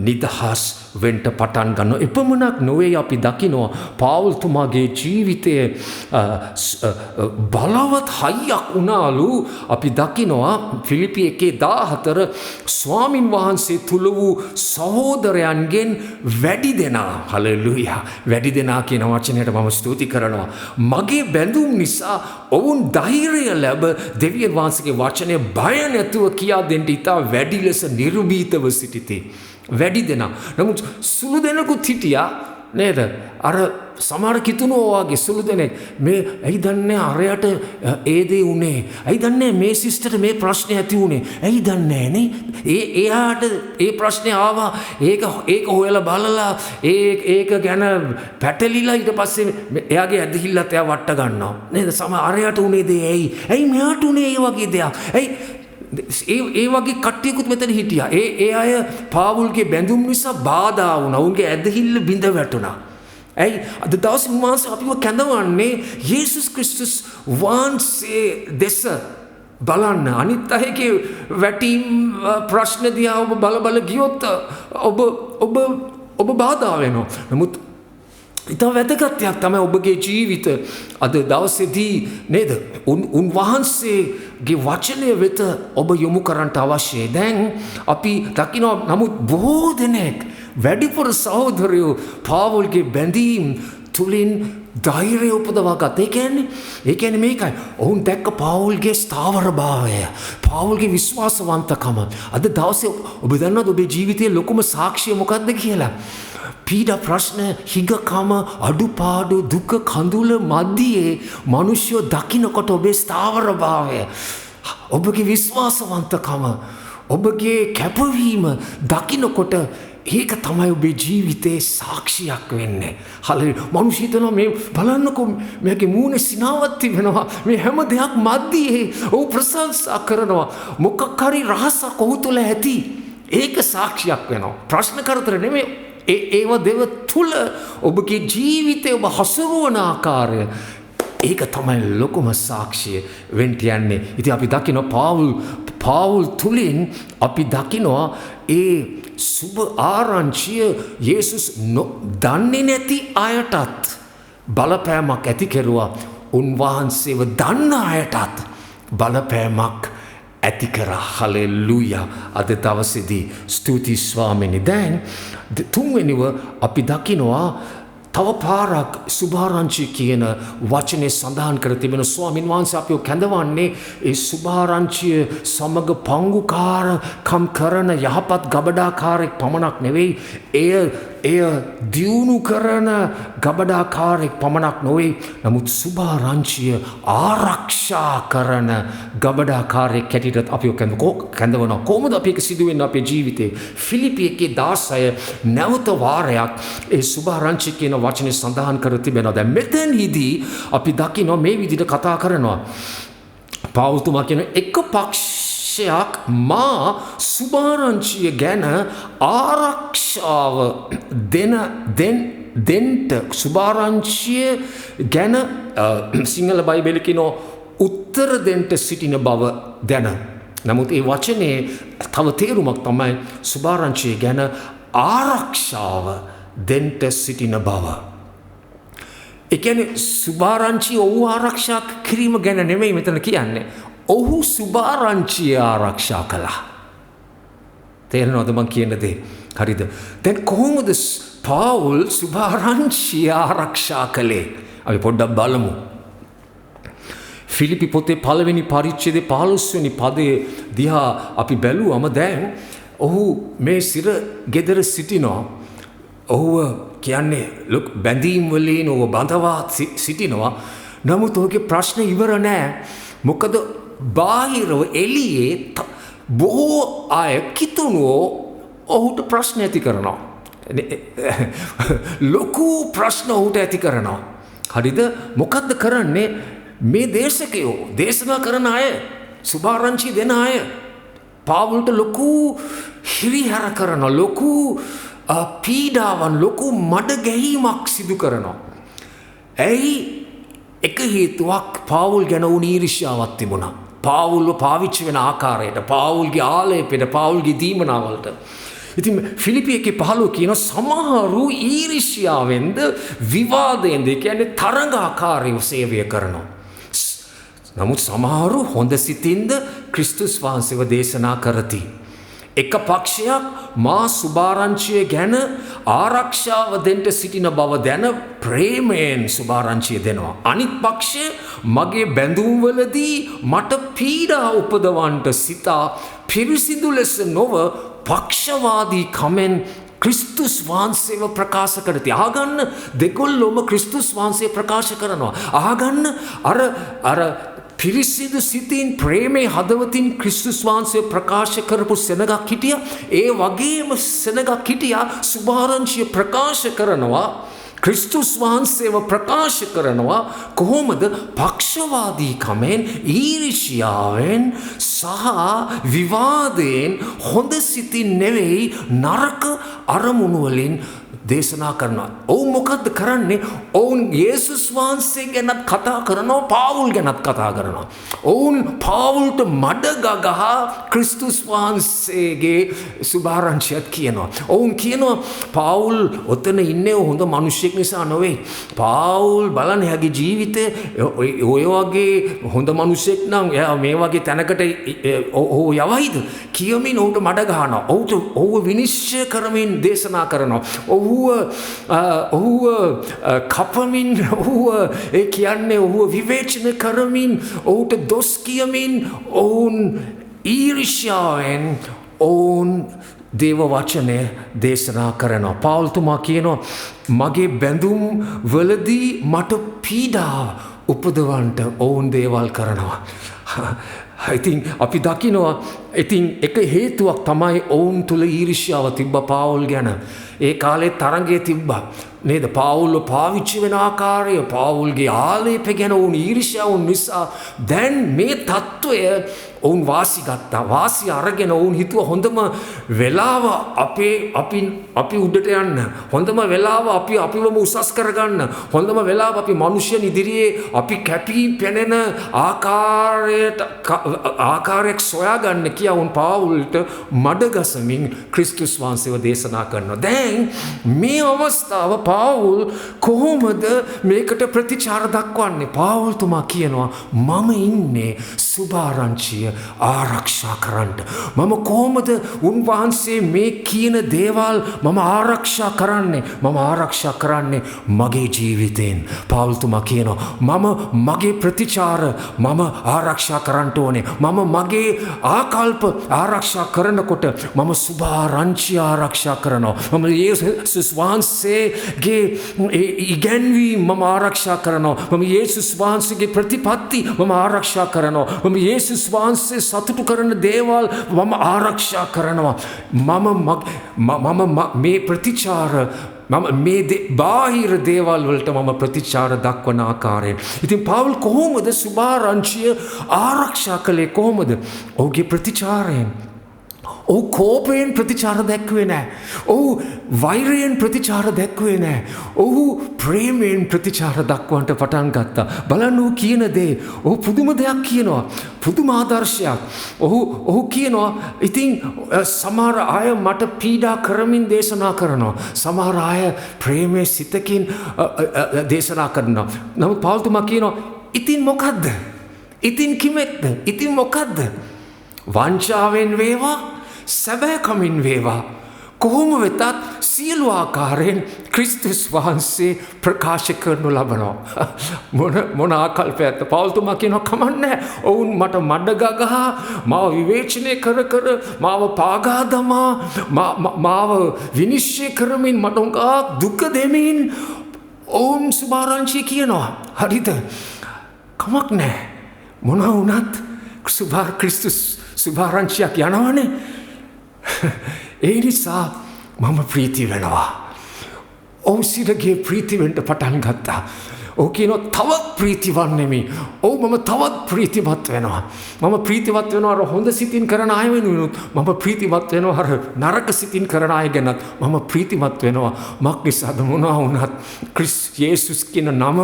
නිදහස් වෙන්න පටන් ගන්නවා. එපමණක් නොවේ අපි දකිනවා පාවුල් තුමාගේ ජීවිතයේ බලවත් හයියක් වුණාලු. අපි දකිනවා ෆිලිපි 1:14 ස්වාමින් වහන්සේ තුල වූ සහෝදරයන්ගෙන් වැඩි දෙනා, හලෙලූයා, වැඩි දෙනා කියන වචනයට මම ස්තුති කරනවා. මගේ බැඳුම් නිසා ඔවුන් ධෛර්යය ලැබ දෙවියන් වහන්සේගේ වචනය බය නැතුව කියා දෙන්න ඉතා වැඩි ලෙස නිර්භීතව සිටිති. වැඩි දෙනා. නමුත් සුළු දෙනෙකුත් හිටියා නේද? අර සමහර කිතුනෝ වගේ සුළු දෙනෙක් මේ ඇයි දන්නේ අරයට ඒ දේ උනේ ඇයි දන්නේ මේ සිස්ටර්ට මේ ප්‍රශ්නේ ඇති උනේ ඇයි දන්නේ නේ එයාට ඒ ප්‍රශ්නේ ආවා ඒක හොයලා බලලා ඒක ගැන පැටලිලා ඊට පස්සේ එයාගේ ඇදහිල්ලත් එයා වට ගන්නවා නේද සමහර අරයට උනේ දේ ඇයි මෙයාට උනේ ඒ වගේ දෙයක් ඇයි ඒ වගේ කට්ටියකුත් මෙතන හිටියා ඒ අය පාවුල්ගේ බැඳුම් නිසා බාධා වුණා උන්ගේ ඇදහිල්ල බිඳ වැටුණා ඇයි අද දවසේ උන්වහන්සේ අපිව කැඳවන්නේ යේසුස් ක්‍රිස්තුස් වහන්සේ දෙස බලන්න අනිත් අයගේ වැටීම් ප්‍රශ්න දිහා ඔබ බල ගියොත් ඔබ බාධා වෙනවා නමුත් ඉතා වැදගත්යක් තමයි ඔබගේ ජීවිත අද දවසේදී නේද උන්වහන්සේගේ වචනය වෙත ඔබ යොමු කරන්නට අවශ්‍යයි දැන් අපි දකිනවා නමුත් බොහෝ දෙනෙක් වැඩිපුර සහෝදරයෝ පාවුල්ගේ බැඳීම් තුලින් ධෛර්යය උපදවා ගත්තා. ඒ කියන්නේ මේකයි. ඔවුන් දැක්ක පාවුල්ගේ ස්ථාවරභාවය, පාවුල්ගේ විශ්වාසවන්තකම. අද දවසේ ඔබ දන්නවද ඔබේ ජීවිතයේ ලොකුම සාක්ෂිය මොකක්ද කියලා? පීඩා ප්‍රශ්න හිගකම අඩුපාඩු දුක කඳුල මැදියේ මිනිස්සු දකින්නකොට ඔබේ ස්ථාවරභාවය ඔබගේ විශ්වාසවන්තකම ඔබගේ කැපවීම දකින්නකොට ඒක තමයි ඔබේ ජීවිතේ සාක්ෂියක් වෙන්නේ. හරියට මිනිස්සු හිතනවා මේ බලන්නකෝ මේකේ මූණේ සිනාවක් තිබෙනවා. මේ හැම දෙයක් මැදියේ ඔව් ප්‍රශංසා කරනවා. මොකක් හරි රහසක් ඔහු තුළ ඇති. ඒක සාක්ෂියක් වෙනවා. ප්‍රශ්න කරතර නෙමෙයි ඒව දෙව තුල ඔබගේ ජීවිතේ ඔබ හසුරුවන ආකාරය ඒක තමයි ලොකුම සාක්ෂිය වෙන්න යන්නේ. ඉතින් අපි දකිනවා පාවුල් තුලින් අපි දකිනවා ඒ සුබ ආරංචිය යේසුස් දන්නේ නැති අයටත් බලපෑමක් ඇති කෙරුවා. උන්වහන්සේව දන්න අයටත් බලපෑමක් ඇති කරා. හලෙලූයා. අද දවසේදී ස්තුති ස්වාමීනි. දැන් තුන්වෙනිව අපි දකිනවා තව පාරක් සුභාරංචි කියන වචනේ සඳහන් කර තිබෙන ස්වාමීන් වහන්සේ අපිව කැඳවන්නේ ඒ සුභාරංචිය සමග පංගුකාරකම් කරන යහපත් ගබඩාකාරයෙක් පමණක් නෙවෙයි එය දියුණු කරන ගබඩාකාරයෙක් පමණක් නොවේ. නමුත් සුභාරංචිය ආරක්ෂා කරන ගබඩාකාරයෙක් හැටියට අපිව කැඳවනවා. කොහොමද අපි ඒක සිදු වෙන්නේ අපේ ජීවිතේ? ෆිලිපි 1:16 නැවත වාරයක් ඒ සුභාරංචි කියන වචනේ සඳහන් කර තිබෙනවා. දැන් මෙතනදී අපි දකිනවා මේ විදිහට කතා කරනවා. පාවුල්තුමා කියන එක පක්ෂයක් මා සුභාරංචිය ගැන ආරක්ෂාව දෙන්ට සුභාරංචිය ගැන සිංහල බයිබලයේ කියනවා උත්තර දෙන්ට සිටින බව දැන. නමුත් ඒ වචනේ තව තේරුමක් තමයි සුභාරංචිය ගැන ආරක්ෂාව දෙන්ට සිටින බව. ඒ කියන්නේ සුභාරංචිය ඔහු ආරක්ෂා කිරීම ගැන නෙමෙයි මෙතන කියන්නේ. ඔහු සුභාරංචිය ආරක්ෂා කළා. තේරෙනවද මං කියන දේ? හරිද? දැන් කොහොමද පාවුල් සුභාරංචිය ආරක්ෂා කළේ? අපි පොඩ්ඩක් බලමු. ෆිලිපි පොතේ 1 පරිච්ඡේදයේ 15 වෙනි පදයේ දිහා අපි බැලුවම දැන් ඔහු මේ සිර ගෙදර සිටිනවා. ඔහුව කියන්නේ බැඳීම් වලින් ඔහු බඳවා සිටිනවා. නමුත් ඔහුගේ ප්‍රශ්න ඉවර නෑ. මොකද බාහිරව එළියේ බොහෝ අය කිතුණුවෝ ඔහුට ප්‍රශ්න ඇති කරනවා. ලොකු ප්‍රශ්න ඔහුට ඇති කරනවා. හරිද? මොකද්ද කරන්නේ? මේ දේශකයෝ දේශනා කරන අය සුභාරංචි දෙන අය පාවුල්ට ලොකු හිරිහැර කරනවා. ලොකු පීඩාවන් ලොකු මඩ ගැහිමක් සිදු කරනවා. ඇයි? එක හේතුවක් පාවුල් ගැන වුණ ඊර්ෂ්‍යාවක් තිබුණා. පාවුල්ව පාවිච්චි වෙන ආකාරයට, පාවුල්ගේ ආලේපයට, පාවුල්ගේ දීමනාවලට. ඉතින් ෆිලිපි 1:15 කියන සමහරු ඊර්ෂ්‍යාවෙන්ද විවාදයෙන්ද කියන්නේ තරඟාකාරීව සේවය කරනවා. නමුත් සමහරු හොඳ සිතින්ද ක්‍රිස්තුස් වහන්සේව දේශනා කරති. එක පක්ෂයක් මා සුභාරංචිය ගැන ආරක්ෂාව දෙන්න සිටින බව දැන ප්‍රේමයෙන් සුභාරංචිය දෙනවා. අනිත් පක්ෂය මගේ බැඳුම්වලදී මට පීඩා උපදවන්නට සිතා පිරිසිදු ලෙස නොව පක්ෂවාදී කමෙන් ක්‍රිස්තුස් වහන්සේව ප්‍රකාශ කරති. ආගන්න දෙගොල්ලොම ක්‍රිස්තුස් වහන්සේ ප්‍රකාශ කරනවා. ආගන්න අර පිරිසිදු සිතින් ප්‍රේමේ හදවතින් ක්‍රිස්තුස් වහන්සේ ප්‍රකාශ කරපු සෙනගක් හිටියා. ඒ වගේම සෙනගක් හිටියා සුභාරංචිය ප්‍රකාශ කරනවා. ක්‍රිස්තුස් වහන්සේව ප්‍රකාශ කරනවා කොහොමද? පක්ෂවාදීකමෙන්, ඊර්ෂ්‍යාවෙන් සහ විවාදයෙන්, හොඳ සිතින් නෙවෙයි නරක අරමුණු වලින් දේශනා කරනවා. ඔවුන් මොකද්ද කරන්නේ? ඔවුන් යේසුස් වහන්සේ ගැනත් කතා කරනවා, පාවුල් ගැනත් කතා කරනවා. ඔවුන් පාවුල්ට මඩ ගගහා ක්‍රිස්තුස් වහන්සේගේ සුභාරංචියත් කියනවා. ඔවුන් කියනවා පාවුල් ඔතන ඉන්නේ හොඳ මිනිහෙක් නිසා නෙවෙයි. පාවුල් බලන්න එයාගේ ජීවිතේ ඔය වගේ හොඳ මිනිහෙක් නම් එයා මේ වගේ තැනකට ඔහු යවයිද කියමින් ඔහුට මඩ ගහනවා. ඔහුව විනිශ්චය කරමින් දේශනා කරනවා. ඔහුව කපමින්, ඔහුව ඒ කියන්නේ ඔහුව විවේචන කරමින්, ඔහුට දොස් කියමින්, ඔවුන් ඊර්ෂ්‍යාවෙන් ඔවුන් දේව වචනය දේශනා කරනවා. පාවුල්තුමා කියනවා මගේ බැඳුම් වලදී මට පීඩා උපදවන්නට ඔවුන් දේවල් කරනවා. ඉතින් අපි දකිනවා ඉතින් එක හේතුවක් තමයි ඔවුන් තුල ඊර්ෂ්‍යාව තිබ්බ පාවුල් ගැන. ඒ කාලේ තරංගයේ තිබ්බා නේද? පාවුල්ව පාවිච්චි වෙන ආකාරය, පාවුල්ගේ ආලේප ගැන ඔවුන් ඊර්ෂ්‍යාව නිසා දැන් මේ තත්වය ඔවුන් වාසි ගත්තා. වාසි අරගෙන ඔවුන් හිතුව හොඳම වෙලාව අපි උඩට යන්න, හොඳම වෙලාව අපිවම උසස් කරගන්න, හොඳම වෙලාව අපි මිනිස්යන් ඉදිරියේ අපි කැපී පෙනෙන ආකාරයක් සොයාගන්න කියා උන් පාවුල්ට මඩගසමින් ක්‍රිස්තුස් වහන්සේව දේශනා කරනවා. දැන් මේ අවස්ථාව පාවුල් කොහොමද මේකට ප්‍රතිචාර දක්වන්නේ? පාවුල්තුමා කියනවා මම ඉන්නේ සුභාරංචිය ආරක්ෂා කරන්න. මම කොහොමද උන්වහන්සේ මේ කියන දේවල් මම ආරක්ෂා කරන්නේ? මම ආරක්ෂා කරන්නේ මගේ ජීවිතයෙන්. පාවුල්තුමා කියනවා මම මගේ ප්‍රතිචාර මම ආරක්ෂා කරන්න ඕනේ. මම මගේ ආකල්ප ආරක්ෂා කරනකොට මම සුභාරංචිය ආරක්ෂා කරනවා. මම යේසුස් වහන්සේගේ ඉගැන්වීම් මම ආරක්ෂා කරනවා. මම යේසුස් වහන්සේගේ ප්‍රතිපත්ති මම ආරක්ෂා කරනවා. මම යේසුස් වහන්සේ සතුටු කරන දේවල් මම ආරක්ෂා කරනවා. මම මේ ප්‍රතිචාර මේ බාහිර දේවල් වලට මම ප්‍රතිචාර දක්වන ආකාරයෙන්. ඉතින් පාවුල් කොහොමද සුභාරංචිය ආරක්ෂා කළේ? කොහොමද? ඔහුගේ ප්‍රතිචාරයෙන්. ඔහු කෝපයෙන් ප්‍රතිචාර දැක්වේ නැහැ. ඔහු වෛරයෙන් ප්‍රතිචාර දැක්වේ නැහැ. ඔහු ප්‍රේමයෙන් ප්‍රතිචාර දක්වන්නට පටන් ගත්තා. බලන්න ඔහු කියන දේ. ඔහු පුදුම දෙයක් කියනවා. පුදුම ආදර්ශයක්. ඔහු කියනවා ඉතින් සමහර අය මට පීඩා කරමින් දේශනා කරනවා. සමහර අය ප්‍රේමයේ සිතකින් දේශනා කරනවා. නමුත් පාවුල්තුමා කියනවා ඉතින් මොකද්ද? ඉතින් කිමෙක්ද? ඉතින් මොකද්ද? වංචාවෙන් වේවා, සැබෑකමින් වේවා, කොහොම වෙතත් සියලු ආකාරයෙන් ක්‍රිස්තුස් වහන්සේ ප්‍රකාශ කරනු ලබනවා. මොන ආකල්පයක්ද? පාවුල්තුමා කියනවා කමන්නේ. ඔවුන් මට මඩ ගගහා මාව විවේචනය කර මාව පාගා දමා මාව විනිශ්චය කරමින් මට උඟා දුක දෙමින් ඔවුන් සුභාරංචිය කියනවා. හරිද? කමක් නැහැ. මොනවා වුණත් ක්‍රිස්තුස් සුභාරංචියක් යනවනේ. ඒ නිසා මම ප්‍රීති වෙනවා. ඔව් සිරගේ ප්‍රීති වෙන්න පටන් ගත්තා. ඔහු කියනවා තවත් ප්‍රීතිවත් නෙමෙයි. ඔව් මම තවත් ප්‍රීතිමත් වෙනවා. මම ප්‍රීතිමත් වෙනවා අර හොඳ සිතින් කරන අය වෙනුවෙනුත්. මම ප්‍රීතිමත් වෙනවා අර නරක සිතින් කරන අය ගැනත්. මම ප්‍රීතිමත් වෙනවා. මක් නිසාද? මොනවා වුණත් යේසුස් කියන නම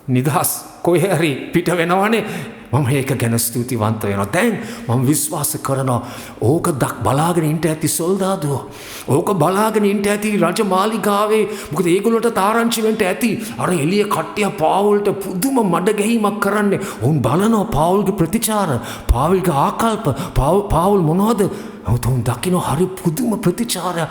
නිදහස් කොහේ හරි පිට වෙනවනේ. මම ඒක ගැන ස්තුතිවන්ත වෙනවා. දැන් මම විශ්වාස කරනවා ඕක බලාගෙන ඉන්න ඇති සොල්දාදුවෝ. ඕක බලාගෙන ඉන්න ඇති රජමාලිගාවේ. මොකද ඒගොල්ලන්ට තාරංචි වෙන්න ඇති. අර එළිය කට්ටිය පාවුල්ට පුදුම මඩ ගැහිමක් කරන්නේ. උන් බලනවා පාවුල්ගේ ප්‍රතිචාර, පාවුල්ගේ ආකල්ප, පාවුල් මොනවද? ඔවුන් දකින්න හරි පුදුම ප්‍රතිචාරය.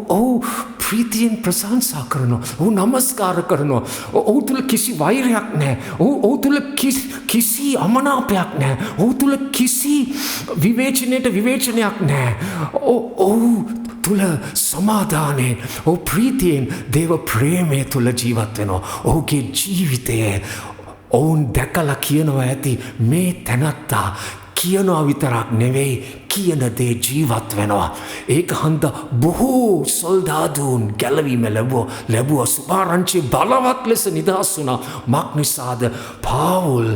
ඔව් ප්‍රීතියෙන් ප්‍රශංසා කරනවා. ඔව් නමස්කාර කරනවා. ඔව් තුල කිසි වෛරයක් නැහැ. ඔව් තුල කිසි අමනාපයක් නැහැ. ඔව් තුල කිසි විවේචනයක් නැහැ. ඔව් තුල සමාදානයෙන් ඔහු ප්‍රීතියෙන් දේව ප්‍රේමය තුල ජීවත් වෙනවා. ඔහුගේ ජීවිතයේ ඔවුන් දැකලා කියනවා ඇති මේ තැනත්තා කියනවා විතරක් නෙවෙයි කියන දේ ජීවත් වෙනවා. ඒක හන්ද බොහෝ සොල්දාදුන් ගැලවීම ලැබුවා. සුභාරංචිය බලවත් ලෙස නිදහස් වුණා. මක් නිසාද? පාවුල්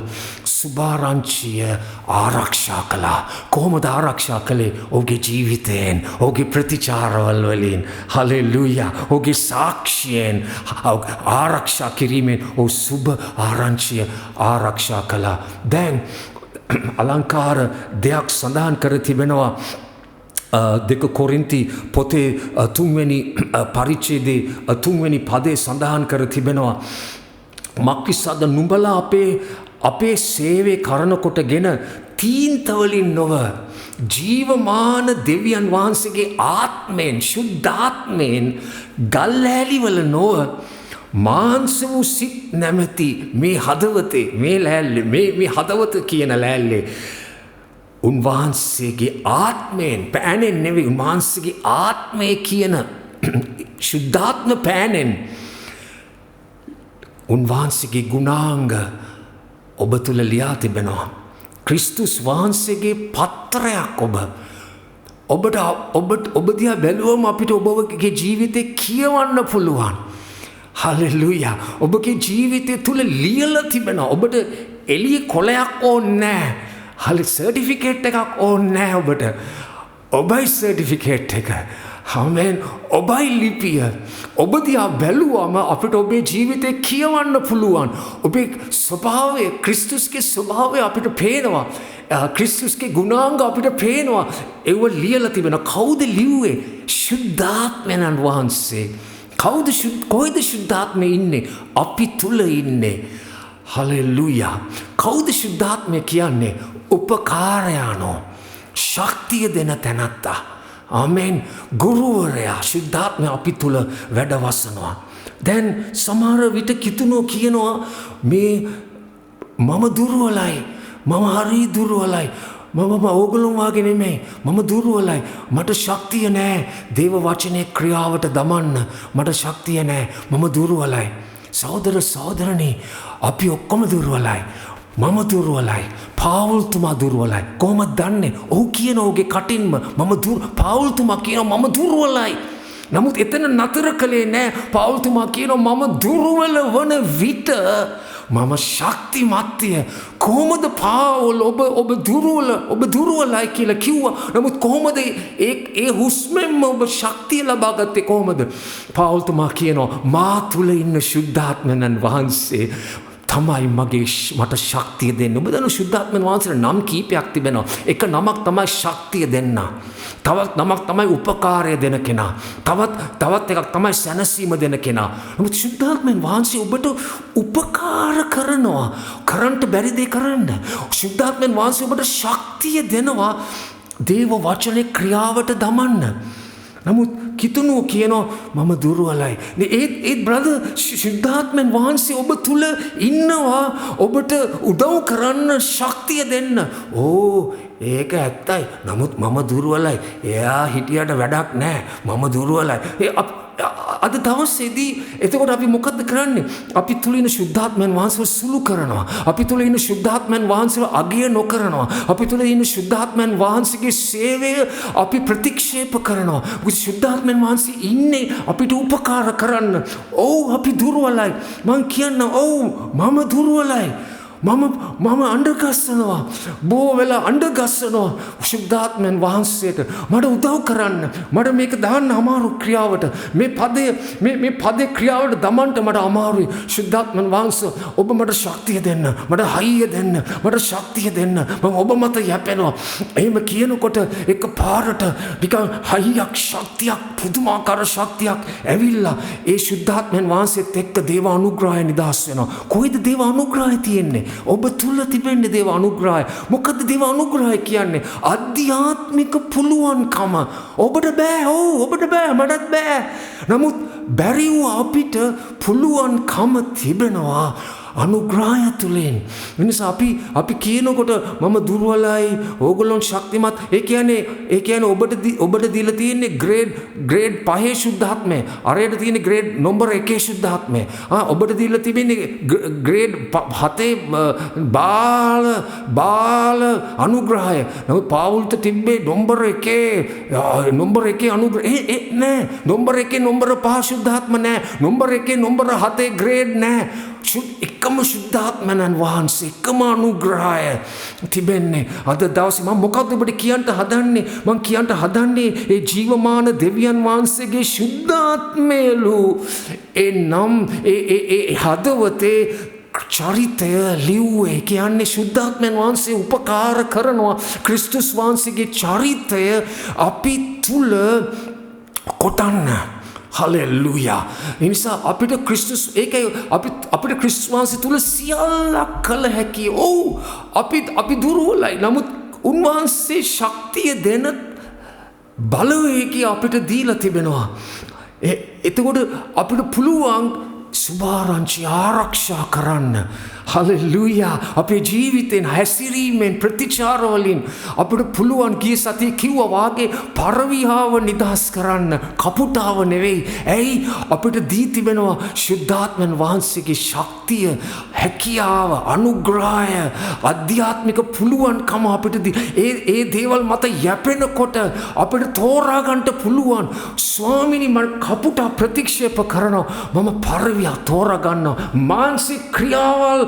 සුභාරංචිය ආරක්ෂා කළා. කොහොමද ආරක්ෂා කළේ? ඔහුගේ ජීවිතයෙන්, ඔහුගේ ප්‍රතිචාරවල වලින්. හලෙලූයා. ඔහුගේ සාක්ෂියෙන් ආරක්ෂා කිරීමෙන් ඔහු සුභ ආරංචිය ආරක්ෂා කළා. දැන් අලංකාර දෙයක් සඳහන් කර තිබෙනවා. දෙක කොරින්ති පොතේ 3වෙනි පරිච්ඡේදයේ 3වෙනි පදේ සඳහන් කර තිබෙනවා. මක්කිසාද නුඹලා අපේ සේවය කරනකොටගෙන තීන්තවලින් නොව ජීවමාන දෙවියන් වහන්සේගේ ආත්මයෙන් ශුද්ධාත්මයෙන් ගල්ලෑලිවල නොව මාංශ වූ සිත් නැමැති මේ හදවතේ මේ ලෑල්ලේ මේ හදවත කියන ලෑල්ලේ උන්වහන්සේගේ ආත්මයෙන් පෑනෙන් නෙවෙයි උන්වහන්සේගේ ආත්මය කියන ශුද්ධාත්ම පෑනෙන් උන්වහන්සේගේ ගුණාංග ඔබ තුල ලියා තිබෙනවා. ක්‍රිස්තුස් වහන්සේගේ පත්‍රයක් ඔබ දිහා බැලුවම අපිට ඔබගේ ජීවිතේ කියවන්න පුළුවන්. හලෙලූයා. ඔබගේ ජීවිතය තුල ලියලා තිබෙනවා. ඔබට එළිය කොලයක් ඕනේ නැහැ. හලි සර්ටිෆිකේට් එකක් ඕනේ නැහැ ඔබට. ඔබයි සර්ටිෆිකේට් එක. ආමෙන්. ඔබයි ලිපිය. ඔබ දිහා බැලුවම අපිට ඔබේ ජීවිතේ කියවන්න පුළුවන්. ඔබේ ස්වභාවය, ක්‍රිස්තුස්ගේ ස්වභාවය අපිට පේනවා. ක්‍රිස්තුස්ගේ ගුණාංග අපිට පේනවා. ඒව ලියලා තිබෙනවා. කවුද ලිව්වේ? ශුද්ධාත්මයන් වහන්සේ. කොයිද ශුද්ධාත්මය ඉන්නේ? අපි තුල ඉන්නේ. හලෙලූයා. කවුද ශුද්ධාත්මය කියන්නේ? උපකාරයානෝ. ශක්තිය දෙන තැනත්තා. ආමෙන්. ගුරුවරයා ශුද්ධාත්මය අපි තුල වැඩ වසනවා. දැන් සමහර විට කිතුනෝ කියනවා මේ මම දුර්වලයි. මම හරි දුර්වලයි. මම ඕගොල්ලෝ වගේ නෙමෙයි. මම දුර්වලයි. මට ශක්තිය නැහැ. දේව වචනේ ක්‍රියාවට දමන්න මට ශක්තිය නැහැ. මම දුර්වලයි. සහෝදර සහෝදරනි, අපි ඔක්කොම දුර්වලයි. මම දුර්වලයි. පාවුල්තුමා දුර්වලයි. කොහොමද දන්නේ? ඔහු කියන ඔහුගේ කටින්ම පාවුල්තුමා කියනවා මම දුර්වලයි. නමුත් එතන නතර කළේ නැහැ. පාවුල්තුමා කියනවා මම දුර්වල වන විට මම ශක්තිමත්ය. කොහොමද පාවුල් ඔබ දුර්වලයි කියලා කිව්වා. නමුත් කොහොමද ඒ හුස්මෙන්ම ඔබ ශක්තිය ලබා ගත්තේ කොහොමද? පාවුල්තුමා කියනවා මා තුල ඉන්න ශුද්ධාත්මයන් වහන්සේ තමයි මට ශක්තිය දෙන්නේ. ඔබ දන්න ශුද්ධාත්මයන් වහන්සේට නම් කීපයක් තිබෙනවා. එක නමක් තමයි ශක්තිය දෙන්න. තවත් නමක් තමයි උපකාරය දෙන කෙනා. තවත් එකක් තමයි සැනසීම දෙන කෙනා. නමුත් ශුද්ධාත්මයන් වහන්සේ ඔබට උපකාර කරනවා. කරන්ට බැරි දේ කරන්න. ශුද්ධාත්මයන් වහන්සේ ඔබට ශක්තිය දෙනවා දේව වචනේ ක්‍රියාවට දමන්න. නමුත් කිතුණුව කියනවා මම දුර්වලයි. ඒත් බ්‍රදර් ශුද්ධාත්මයන් වහන්සේ ඔබ තුල ඉන්නවා ඔබට උදව් කරන්න ශක්තිය දෙන්න. ඒක ඇත්තයි. නමුත් මම දුර්වලයි. එයා හිටියට වැඩක් නැහැ. මම දුර්වලයි. අද දවසේදී එතකොට අපි මොකද්ද කරන්නේ? අපි තුල ඉන්න ශුද්ධාත්මයන් වහන්සේව සුළු කරනවා. අපි තුල ඉන්න ශුද්ධාත්මයන් වහන්සේව අගය නොකරනවා. අපි තුල ඉන්න ශුද්ධාත්මයන් වහන්සේගේ සේවය අපි ප්‍රතික්ෂේප කරනවා. ශුද්ධාත්මයන් වහන්සේ ඉන්නේ අපිට උපකාර කරන්න. අපි දුර්වලයි. මං කියන්න මම දුර්වලයි. මම අඬගස්සනවා. බොහෝ වෙලා අඬගස්සනවා ශුද්ධාත්මයන් වහන්සේට මට උදව් කරන්න. මට මේක දාන්න අමාරු ක්‍රියාවට. මේ පදේ ක්‍රියාවට දමන්න මට අමාරුයි. ශුද්ධාත්මයන් වහන්සේ ඔබ මට ශක්තිය දෙන්න. මට හයිය දෙන්න. මට ශක්තිය දෙන්න. මම ඔබ මත යැපෙනවා. එහෙම කියනකොට එකපාරට නිකන් හයියක් ශක්තියක් පුදුමාකාර ශක්තියක් ඇවිල්ලා ඒ ශුද්ධාත්මයන් වහන්සේත් එක්ක දේව අනුග්‍රහය නිදහස් වෙනවා. කොයිද දේව අනුග්‍රහය තියෙන්නේ? ඔබ තුල තිබෙන්නේ දේව අනුග්‍රහය. මොකද්ද දේව අනුග්‍රහය කියන්නේ? අධ්‍යාත්මික පුළුවන්කම. ඔබට බෑ මටත් බෑ. නමුත් බැරි වූ අපිට පුළුවන්කම තිබෙනවා අනුග්‍රහය තුලින්. එනිසා අපි කියනකොට මම දුර්වලයි, ඕගොල්ලෝ ශක්තිමත්. ඒ කියන්නේ ඔබට දීලා තියෙන්නේ ග්‍රේඩ් 5 ශුද්ධාත්මය. අරයට තියෙන්නේ ග්‍රේඩ් නම්බර් 1 ශුද්ධාත්මය. ඔබට දීලා තිබෙන්නේ ග්‍රේඩ් 7 බාල අනුග්‍රහය. නමුත් පාවුල්ට තිබ්බේ නම්බර් 1 අනුග්‍රහය. නෑ. නම්බර් 1 නම්බර් 5 ශුද්ධාත්ම නෑ. නම්බර 1 නම්බර 7 ග්‍රේඩ් නෑ. එකම ශුද්ධාත්මයන් වහන්සේ, එකම අනුග්‍රහය තිබෙන්නේ. අද දවසේ මම මොකක්ද ඔබට කියන්න හදන්නේ? මම කියන්න හදන්නේ ඒ ජීවමාන දෙවියන් වහන්සේගේ ශුද්ධාත්මයලු එනම් ඒ හදවතේ චරිතය ලිව්වේ. කියන්නේ ශුද්ධාත්මයන් වහන්සේ උපකාර කරනවා. ක්‍රිස්තුස් වහන්සේගේ චරිතය අපි තුල කොටන්න. හලෙලුයා. ඒ නිසා අපිට ක්‍රිස්තුස් අපිට ක්‍රිස්තුස් වහන්සේ තුල සියල්ලක් කළ හැකි. අපි දුර්වලයි. නමුත් උන්වහන්සේ ශක්තිය දෙන බලවේගය අපිට දීලා තිබෙනවා. එතකොට අපිට පුළුවන් සුභාරංචි ආරක්ෂා කරන්න. හලෙලුයා. අපේ ජීවිතෙන් හැසිරීමෙන් ප්‍රතිචාර වලින් අපිට පුළුවන් ගිය සතියේ කිව්වා වාගේ පරවිහාව නිදහස් කරන්න. කපුටාව නෙවෙයි. ඇයි? අපිට දී තිබෙනවා ශුද්ධාත්මයන් වහන්සේගේ ශක්තිය, හැකියාව, අනුග්‍රහය, අධ්‍යාත්මික පුළුවන්කම අපිට ඒ දේවල් මත යැපෙනකොට අපිට තෝරා ගන්න පුළුවන්. ස්වාමිනී මම කපුටා ප්‍රතික්ෂේප කරනවා. මම පරවියා තෝරා ගන්නවා. මානසික ක්‍රියාවල්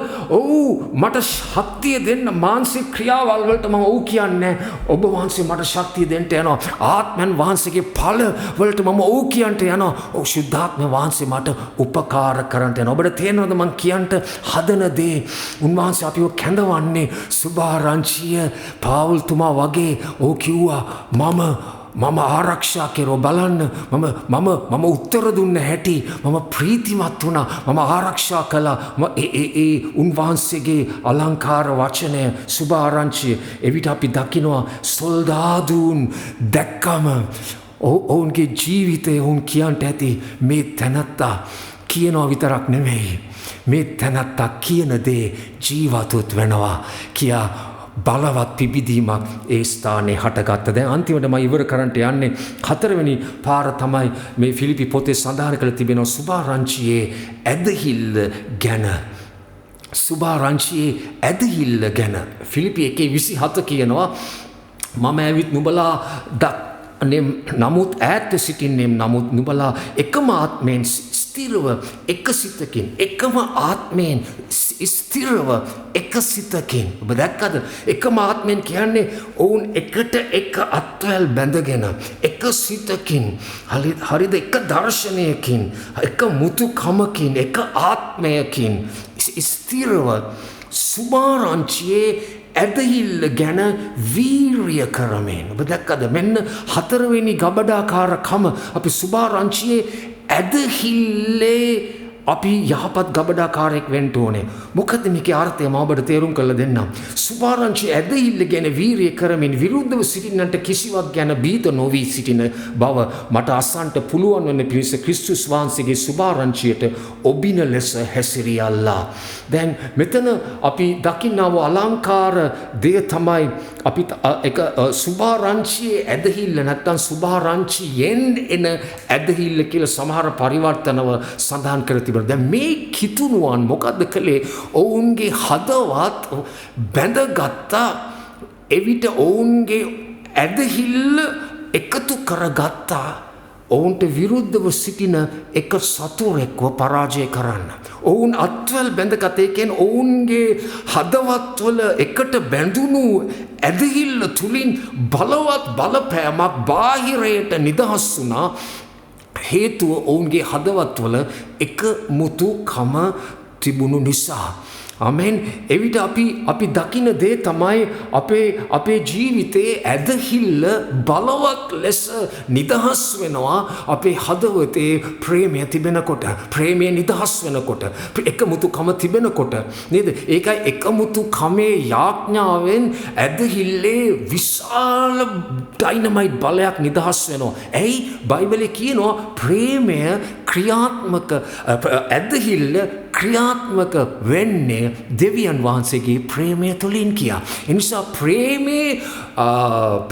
මට ශක්තිය දෙන්න. මානසික ක්‍රියාවල් වලට මම කියන්නේ ඔබ වහන්සේ මට ශක්තිය දෙන්න යනවා. ආත්මයන් වහන්සේගේ ඵල වලට මම කියන්ට යනවා. ශුද්ධාත්ම වහන්සේ මට උපකාර කරන්න යනවා. ඔබට තේරෙනවද මම කියන්ට හදන දේ? උන්වහන්සේ අපිව කැඳවන්නේ සුභාරංචිය පාවුල්තුමා වගේ. කිව්වා මම ආරක්ෂා කෙරුවා. බලන්න මම උත්තර දුන්න හැටි මම ප්‍රීතිමත් වුණා. මම ආරක්ෂා කළා. ඒ උන්වහන්සේගේ අලංකාර වචනය සුභාරංචිය. එවිට අපි දකිනවා සොල්දාදුන් දැක්කම ඔවුන්ගේ ජීවිතය ඔවුන් කියන්ට ඇති මේ තැනත්තා කියනවා විතරක් නෙමෙයි. මේ තැනත්තා කියන දේ ජීවතුත් වෙනවා කියා බලවත් පිබිදීමක් ඒ ස්ථානයේ හටගත්ත. දැන් අන්තිමට මම ඉවර කරන්නට යන්නේ 4 වෙනි පාර තමයි මේ ෆිලිපි පොතේ සඳහන් කරලා තිබෙනවා සුභාරංචියේ ඇදහිල්ල ගැන. සුභාරංචියේ ඇදහිල්ල ගැන ෆිලිපි 1:27 කියනවා මම ඇවිත් නුඹලා නමුත් ඈත සිටින්නේ නමුත් නුඹලා එකම ආත්මයෙන් ස්ථිරව එක සිතකින් එකම ආත්මයෙන් ස්ථිරව එක සිතකින්. ඔබ දැක්කද? එකම ආත්මයෙන් කියන්නේ ඔවුන් එකට එක අත්වැල් බැඳගෙන එක සිතකින්, හරිද? එක දර්ශනයකින්, එක මුතුකමකින්, එක ආත්මයකින් ස්ථිරව සුභාරංචියේ ඇදහිල්ල ගැන වීරිය කරමින්. ඔබ දැක්කද? මෙන්න 4 වෙනි ගබඩාකාරකම. අපි සුභාරංචියේ ඇදහිල්ලේ අපි යහපත් ගබඩාකාරයෙක් වෙන්න ඕනේ. මොකද මේකේ අර්ථය මම ඔබට තේරුම් කරලා දෙන්නම්. සුභාරංචියේ ඇදහිල්ල ගැන වීරිය කරමින් විරුද්ධව සිටින්නට කිසිවක් ගැන බීත නොවි සිටින බව මට අසන්නට පුළුවන් වන පිණිස ක්‍රිස්තුස් වහන්සේගේ සුභාරංචියට ඔබින ලෙස හැසිරියල්ලා. දැන් මෙතන අපි දකින්නව අලංකාර දෙය තමයි අපි එක සුභාරංචියේ ඇදහිල්ල නැත්නම් සුභාරංචියෙන් එන ඇදහිල්ල කියලා සමහර පරිවර්තනව සඳහන් කර තිබෙනවා. දැන් මේ කිතුණුවන් මොකද්ද කළේ? ඔවුන්ගේ හදවත් බැඳගත්තා. එවිට ඔවුන්ගේ ඇදහිල්ල එකතු කරගත්තා. ඔවුන්ට විරුද්ධව සිටින එක සතුරෙක්ව පරාජය කරන්න. ඔවුන් අත්වැල් බැඳගත්. ඒ කියන්නේ ඔවුන්ගේ හදවත්වල එකට බැඳුණු ඇදහිල්ල තුලින් බලවත් බලපෑමක් බාහිරයට නිදහස් වුණා. හේතුව ඔවුන්ගේ හදවත්වල එක මුතුකම තිබුණු නිසා. ආමෙන්. එවිට අපි දකින දේ තමයි අපේ ජීවිතයේ ඇදහිල්ල බලවත් ලෙස නිදහස් වෙනවා අපේ හදවතේ ප්‍රේමය තිබෙනකොට, ප්‍රේමය නිදහස් වෙනකොට, එකමුතුකම තිබෙනකොට නේද? ඒකයි එකමුතුකමේ යාඥාවෙන් ඇදහිල්ලේ විශාල ඩයිනමයිට් බලයක් නිදහස් වෙනවා. ඇයි? බයිබලයේ කියනවා ප්‍රේමය ක්‍රියාත්මක ඇදහිල්ල ක්‍රියාත්මක වෙන්නේ දෙවියන් වහන්සේගේ ප්‍රේමය තුලින් කියා. ඒ නිසා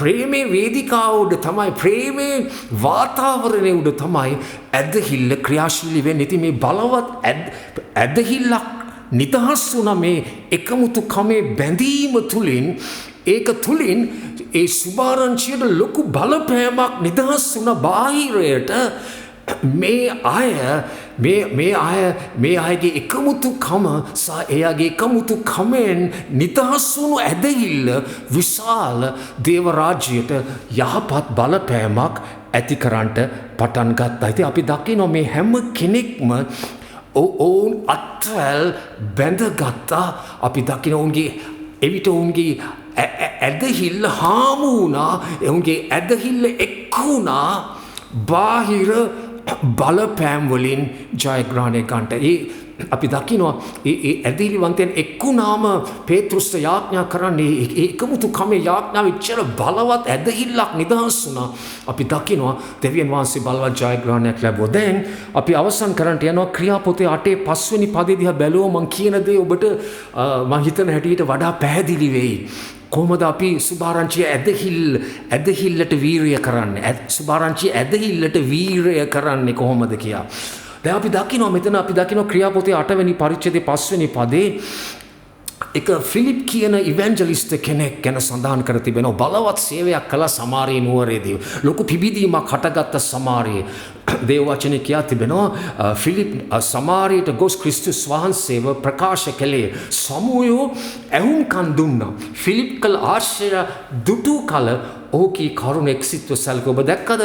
ප්‍රේමේ වේදිකාව උඩ තමයි, ප්‍රේමේ වාතාවරණය උඩ තමයි ඇදහිල්ල ක්‍රියාශීලී වෙන්නේ. ඉතින් මේ බලවත් ඇදහිල්ලක් නිදහස් වුණා මේ එකමුතුකමේ බැඳීම තුලින්. ඒක තුලින් ඒ සුභාරංචියට ලොකු බලපෑමක් නිදහස් වුණා බාහිරයට. මේ අයගේ එකමුතුකම සහ එයාගේ එකමුතුකමෙන් නිදහස් වුණු ඇදහිල්ල විශාල දේව රාජ්‍යයට යහපත් බලපෑමක් ඇති කරන්නට පටන් ගත්තා. ඉතින් අපි දකිනවා මේ හැම කෙනෙක්ම ඔවුන් අත්වැල් බැඳගත්තා. අපි දකින ඔවුන්ගේ එවිට ඔවුන්ගේ ඇදහිල්ල හාමු වුණා. ඔවුන්ගේ ඇදහිල්ල එක්ක වුණා බාහිර බලපෑම් වලින් ජයග්‍රහණය ගන්නට. අපි දකිනවා ඒ ඇදහිලිවන්තයන් එක්කුණාම පේතෘස්ට යාඥා කරන්නේ එකමුතුකමේ යාඥාව ඉච්චර බලවත් ඇදහිල්ලක් නිදහස් වුණා. අපි දකිනවා දෙවියන් වහන්සේ බලවත් ජයග්‍රහණයක් ලැබුවා. දැන් අපි අවසන් කරන්නට යනවා ක්‍රියාපොතේ 8 5 වෙනි පදේ දිහා බැලුවොත් මම කියන දේ ඔබට මම හිතන හැටියට වඩා පැහැදිලි වෙයි. කොහොමද අපි සුභාරංචිය ඇදහිල්ලට වීරය කරන්නේ? සුභාරංචිය ඇදහිල්ලට වීරය කරන්නේ කොහොමද කියලා. දැන් අපි දකිනවා මෙතන අපි දකිනවා ක්‍රියාපොතේ 8 වෙනි පරිච්ඡේදයේ 5 වෙනි පදේ එක ෆිලිප් කියන ඉවැන්ජලිස්ට් කෙනෙක් ගැන සඳහන් කර තිබෙනවා. බලවත් සේවයක් කළ සමාරිය නුවරේදී. ලොකු පිබිදීමක් හටගත්ත සමාරියේ. දේව වචනේ කියා තිබෙනවා ෆිලිප් සමාරියට ගොස් ක්‍රිස්තුස් වහන්සේව ප්‍රකාශ කළේ. සමුයෝ ඇහුම්කන් දුන්නා. ෆිලිප් කළ ආශ්චර්ය දුටු කල ඔහුගේ කරුණ එක්සිත්ව සැලකුවා. ඔබ දැක්කද?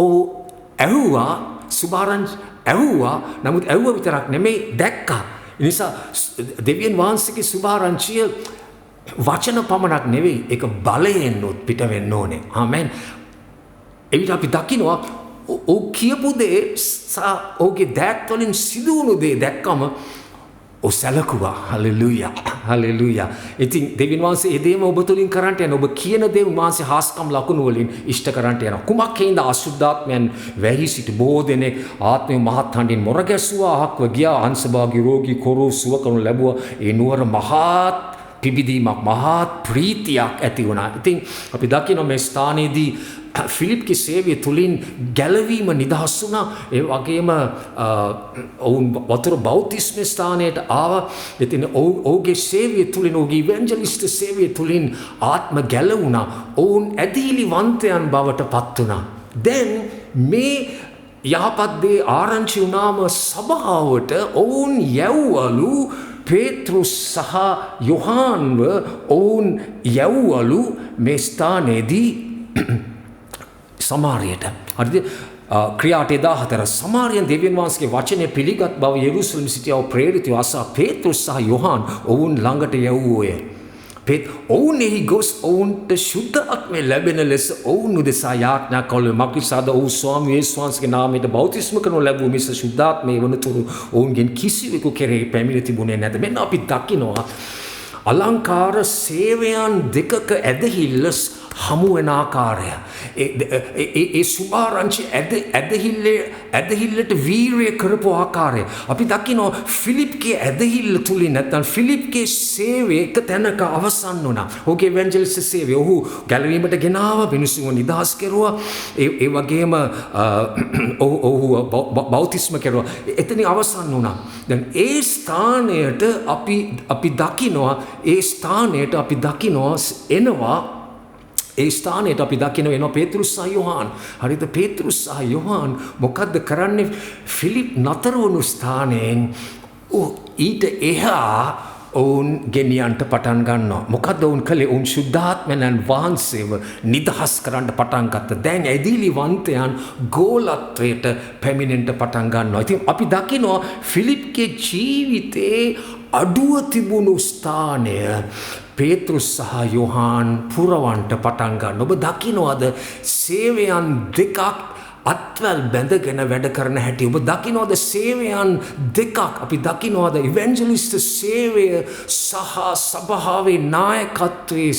ඔහු ඇහුවා සුභාරංචි ඇහුවා. නමුත් ඇහුවා විතරක් නෙමෙයි දැක්කා. නිසා දෙවියන් වහන්සේගේ සුභාරංචිය වචන පමණක් නෙවෙයි, ඒක බලයෙන් පිට වෙන්න ඕනේ. ආමෙන්. එවිට අපි දකිනවා ඔහු කියපු දේ සහ ඔහුගේ දෑත් වලින් සිදු වුණු දේ දැක්කම ඔහු සැලකුවා. හලෙලූයා. හලෙලූයා. ඉතින් දෙවියන් වහන්සේ ඒ දේම ඔබ තුලින් කරන්නට යන ඔබ කියන දේ උන්වහන්සේ හාස්කම් ලකුණු වලින් ඉෂ්ට කරන්නට යනවා. කුමක් හේඳ අසුද්ධාත්මයන් වැහි සිට බොහෝ දෙනෙක් ආත්මය මහත් හඬින් මොර ගැසුවා, අහක්ව ගියා, අංශභාගී රෝගී කොරු සුව කරනු ලැබුවා. ඒ නුවර මහත් පිබිදීමක්, මහත් ප්‍රීතියක් ඇති වුණා. ඉතින් අපි දකිනවා මේ ස්ථානයේදී ෆිලිප්ගේ සේවය තුලින් ගැලවීම නිදහස් වුණා. ඒ වගේම ඔවුන් වතුර බෞතිස්ම ස්ථානයට ආවා. ඉතින් ඔහුගේ සේවය තුලින්, ඔහුගේ ඉවැන්ජලිස්ට් සේවය තුලින් ආත්ම ගැලවුණා. ඔවුන් ඇදහිලිවන්තයන් බවට පත් වුණා. දැන් මේ යහපත් දේ ආරංචි වුණාම සභාවට ඔවුන් යැව්වලු පේතෘස් සහ යොහාන්ව ඔවුන් යැව්වලු මේ ස්ථානයේදී සමාරියට. හරිද? ක්‍රියාට 14 සමාරියන් දෙවියන් වහන්සේගේ වචනය පිළිගත් බව යෙරුසලම් සිටියව ප්‍රේරිතව අසා පේතෘස් සහ යොහාන් ඔවුන් ළඟට යැව්වෝය. ඔවුන් එහි ගොස් ඔවුන්ට ශුද්ධ ආත්මය ලැබෙන ලෙස ඔවුන් උදෙසා යාඥා කළේ. මක්නිසාද ඔවුන් ස්වාමී යේසුස් වහන්සේගේ නාමයට බෞතිස්ම කරනු ලැබූ මිස ශුද්ධාත්මය වනතුරු ඔවුන්ගෙන් කිසිවෙකු කෙරෙහි පැමිණ තිබුණේ නැත. මෙන්න අපි දකිනවා අලංකාර සේවයන් දෙකක ඇදහිල්ල හමු වෙන ආකාරය. ඒ සුභාරංචි ඇදහිල්ලට වීරය කරපු ආකාරය. අපි දකිනවා ෆිලිප්ගේ ඇදහිල්ල තුලින් නැත්නම් ෆිලිප්ගේ සේවය එක තැනක අවසන් වුණා. ඔහුගේ ඉවැන්ජලිස්ට් සේවය ඔහු ගැලවීමට ගෙනාවා, මිනිස්සුන්ව නිදහස් කෙරුවා. ඒ වගේම ඔහු බෞතිස්ම කෙරුවා. එතනින් අවසන් වුණා. දැන් ඒ ස්ථානයට අපි දකිනවා එනවා ඒ ස්ථානයට අපි දකින වෙනවා පේතෘස් සහ යොහාන්. හරිද? පේතෘස් සහ යොහාන් මොකද්ද කරන්නේ? ෆිලිප් නතර වුණු ස්ථානයෙන් ඊට එහා ඔවුන් ගෙනියන්නට පටන් ගන්නවා. මොකද්ද ඔවුන් කළේ? ඔවුන් ශුද්ධාත්මයන් වහන්සේව නිදහස් කරන්න පටන් ගත්තා. දැන් ඇදහිලිවන්තයන් ගෝලත්වයට පැමිණෙන්න පටන් ගන්නවා. ඉතින් අපි දකිනවා ෆිලිප්ගේ ජීවිතේ අඩුව තිබුණු ස්ථානය පේතෘස් සහ යොහාන් පුරවන්ට පටන් ගන්න. ඔබ දකින්නවද සේවයන් දෙකක් අත්වැල් බැඳගෙන වැඩ කරන හැටි? ඔබ දකින්නවද සේවයන් දෙකක්? අපි දකින්නවද ඉවැන්ජලිස්ට් සේවය සහ සභාවේ නායකත්වයේ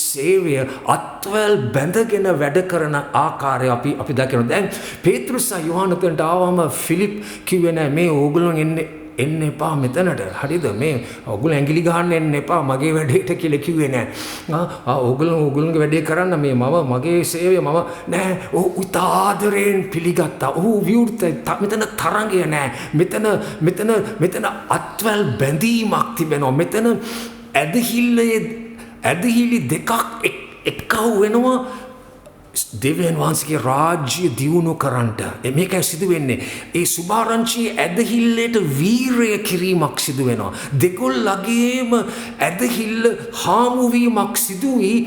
සේවය අත්වැල් බැඳගෙන වැඩ කරන ආකාරය අපි දකිනවා. දැන් පේතෘස් සහ යොහාන් උතන්ට ආවම ෆිලිප් කිව්වේ නෑ මේ ඕගොල්ලෝ එන්න එපා මෙතනට. හරිද? මේ ඕගොල්ලෝ ඇඟිලි ගහන්න එන්න එපා මගේ වැඩේට කියලා කිව්වේ නෑ. ඕගොල්ලෝගේ වැඩේ කරන්න මගේ සේවය නෑ. උතාදරයෙන් පිළිගත්තා. විවෘත මෙතන තරංගය නෑ. මෙතන අත්වැල් බැඳීමක් තිබෙනවා. මෙතන ඇදහිලි දෙකක් එක්කව වෙනවා. දෙවියන් වහන්සේගේ රාජ්‍ය දියුණු කරන්නට මේකයි සිදු වෙන්නේ. ඒ සුභාරංචියේ ඇදහිල්ලට වීරය කිරීමක් සිදු වෙනවා. දෙගොල්ලගේම ඇදහිල්ල හාමු වීමක් සිදු වී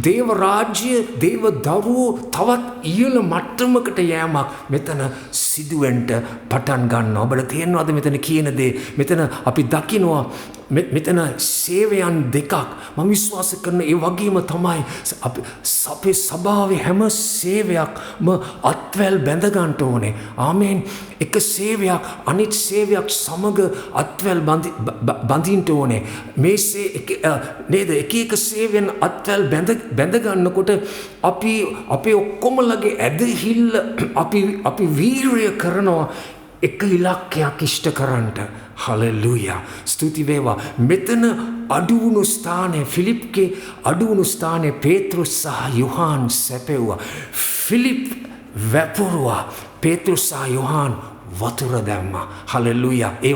දේව රාජ්‍ය දේව දරුවෝ තවත් ඉහළ මට්ටමකට යෑමක් මෙතන සිදුවෙන්න පටන් ගන්නවා. ඔබට තේරෙනවද මෙතන කියන දේ? මෙතන අපි දකිනවා මෙතන සේවයන් දෙකක්. මම විශ්වාස කරන ඒ වගේම තමයි අපේ සභාවේ හැම සේවයක්ම අත්වැල් බැඳ ගන්න ඕනේ. ආමේන්. එක සේවයක් අනිත් සේවයක් සමග අත්වැල් බඳින්න ඕනේ. මේ නේද? එක සේවයෙන් අත්වැල් බැඳ ගන්නකොට අපි ඔක්කොමලගේ ඇදහිල්ල අපි වීරය කරනවා එක ඉලක්කයක් ඉෂ්ට කරන්නට. හලෙලූයා. ස්තුති වේවා. මෙතන අඩුවුණු ස්ථානයේ ෆිලිප්ගේ අඩුවුණු ස්ථානයේ පේතෘස් සහ යොහාන් සැපෙව්වා. ෆිලිප් වැපුරුවා. පේතෘස් සහ යොහාන් වතුර දැම්මා. හලෙලූයා. ඒ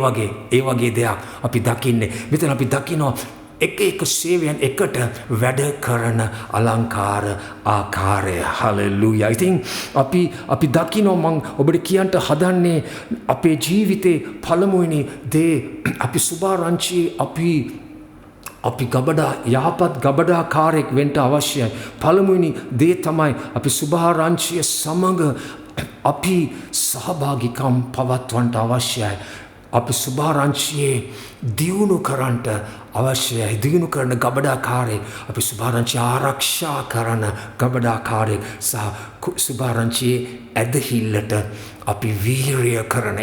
වගේ දෙයක් අපි දකින්නේ. මෙතන අපි දකිනවා එක සේවයන් එකට වැඩ කරන අලංකාර ආකාරය. හලෙලූයා. ඉතින් අපි දකිනවා මම ඔබට කියන්න හදන්නේ අපේ ජීවිතේ පළමුවෙනි දේ අපි සුභාරංචියේ අපි යහපත් ගබඩාකාරයෙක් වෙන්න අවශ්‍යයි. පළමුවෙනි දේ තමයි අපි සුභාරංචිය සමග අපි සහභාගීකම් පවත්වන්න අවශ්‍යයි. අපි සුභාරංචියේ දියුණු කරන්නට අවශ්‍යයි. දියුණු කරන ගබඩාකාරයෙක්, අපි සුභාරංචිය ආරක්ෂා කරන ගබඩාකාරයෙක් සහ සුභාරංචියේ ඇදහිල්ලට අපි වීරය කරන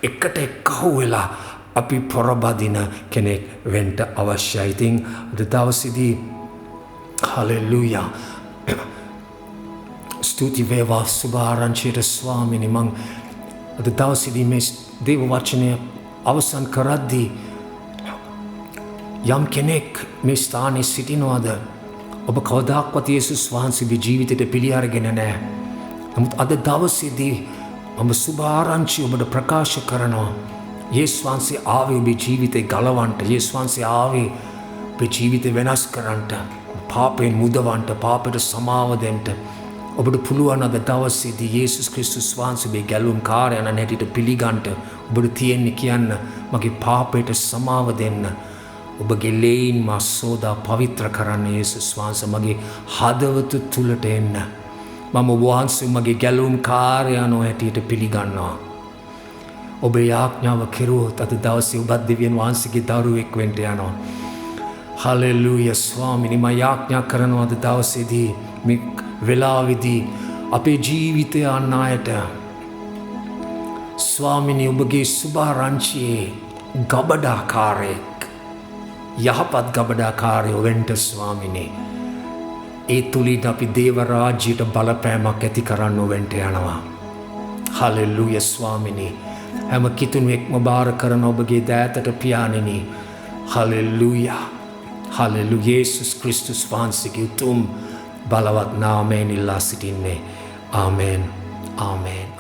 එකට එක්කහු වෙලා අපි පොරබදින කෙනෙක් වෙන්න අවශ්‍යයි. ඉතින් අද දවසේදී හලෙලූයා ස්තුති වේවා සුභාරංචියට ස්වාමීනි. මං අද දවසේදී මේ දේව වචනය අවසන් කරද්දී යම් කෙනෙක් මේ ස්ථානයේ සිටිනවද ඔබ කවදාක්වත් යේසුස් වහන්සේගේ ජීවිතයට පිළි අරගෙන නැහැ. නමුත් අද දවසේදී ඔබ සුභාරංචි ඔබට ප්‍රකාශ කරනවා. යේසුස් වහන්සේ ආවේ ඔබේ ජීවිතේ ගලවන්න. යේසුස් වහන්සේ ආවේ ඔබේ ජීවිතේ වෙනස් කරන්න. පාපයෙන් මුදවන්න, පාපයට සමාව දෙන්න. ඔබට පුළුවන් අද දවසේදී යේසුස් ක්‍රිස්තුස් වහන්සේගේ ගැලවුම් කාර්යයන් හැටියට පිළිගන්න. ඔබට තියෙන්නේ කියන්න මගේ පාපයට සමාව දෙන්න. ඔබගේ ලේන් මා සෝදා පවිත්‍ර කරන්න යේසුස් වහන්සේ මගේ හදවත තුලට එන්න. මම ඔබ වහන්සේ මගේ ගැලවුම් කාර්යයන් හැටියට පිළිගන්නවා. ඔබේ ආඥාව කෙරුවොත් අද දවසේ ඔබත් දෙවියන් වහන්සේගේ දරුවෙක් වෙන්න යනවා. හලෙලූයා ස්වාමීනි. මම යාඥා කරනවා අද දවසේදී මේ වෙලාවේදී අපේ ජීවිතය අනායට ස්වාමීනි ඔබගේ සුභාරංචියේ ගබඩාකාරයෙක්, යහපත් ගබඩාකාරයෝ වෙන්න ස්වාමීනි. ඒ තුලින් අපි දේව රාජ්‍යයට බලපෑමක් ඇති කරන්න වෙන්න යනවා. හලෙලූයා ස්වාමීනි. හැම කිතුණුවෙක්ම බාර කරන ඔබගේ දෑතට පියාණෙනි. හලෙලූයා. හලෙලූයා. යේසුස් ක්‍රිස්තුස් වහන්සේගේ උතුම් බලවත් නාමයෙන් ඉල්ලා සිටින්නේ. ආමෙන්. ආමෙන්.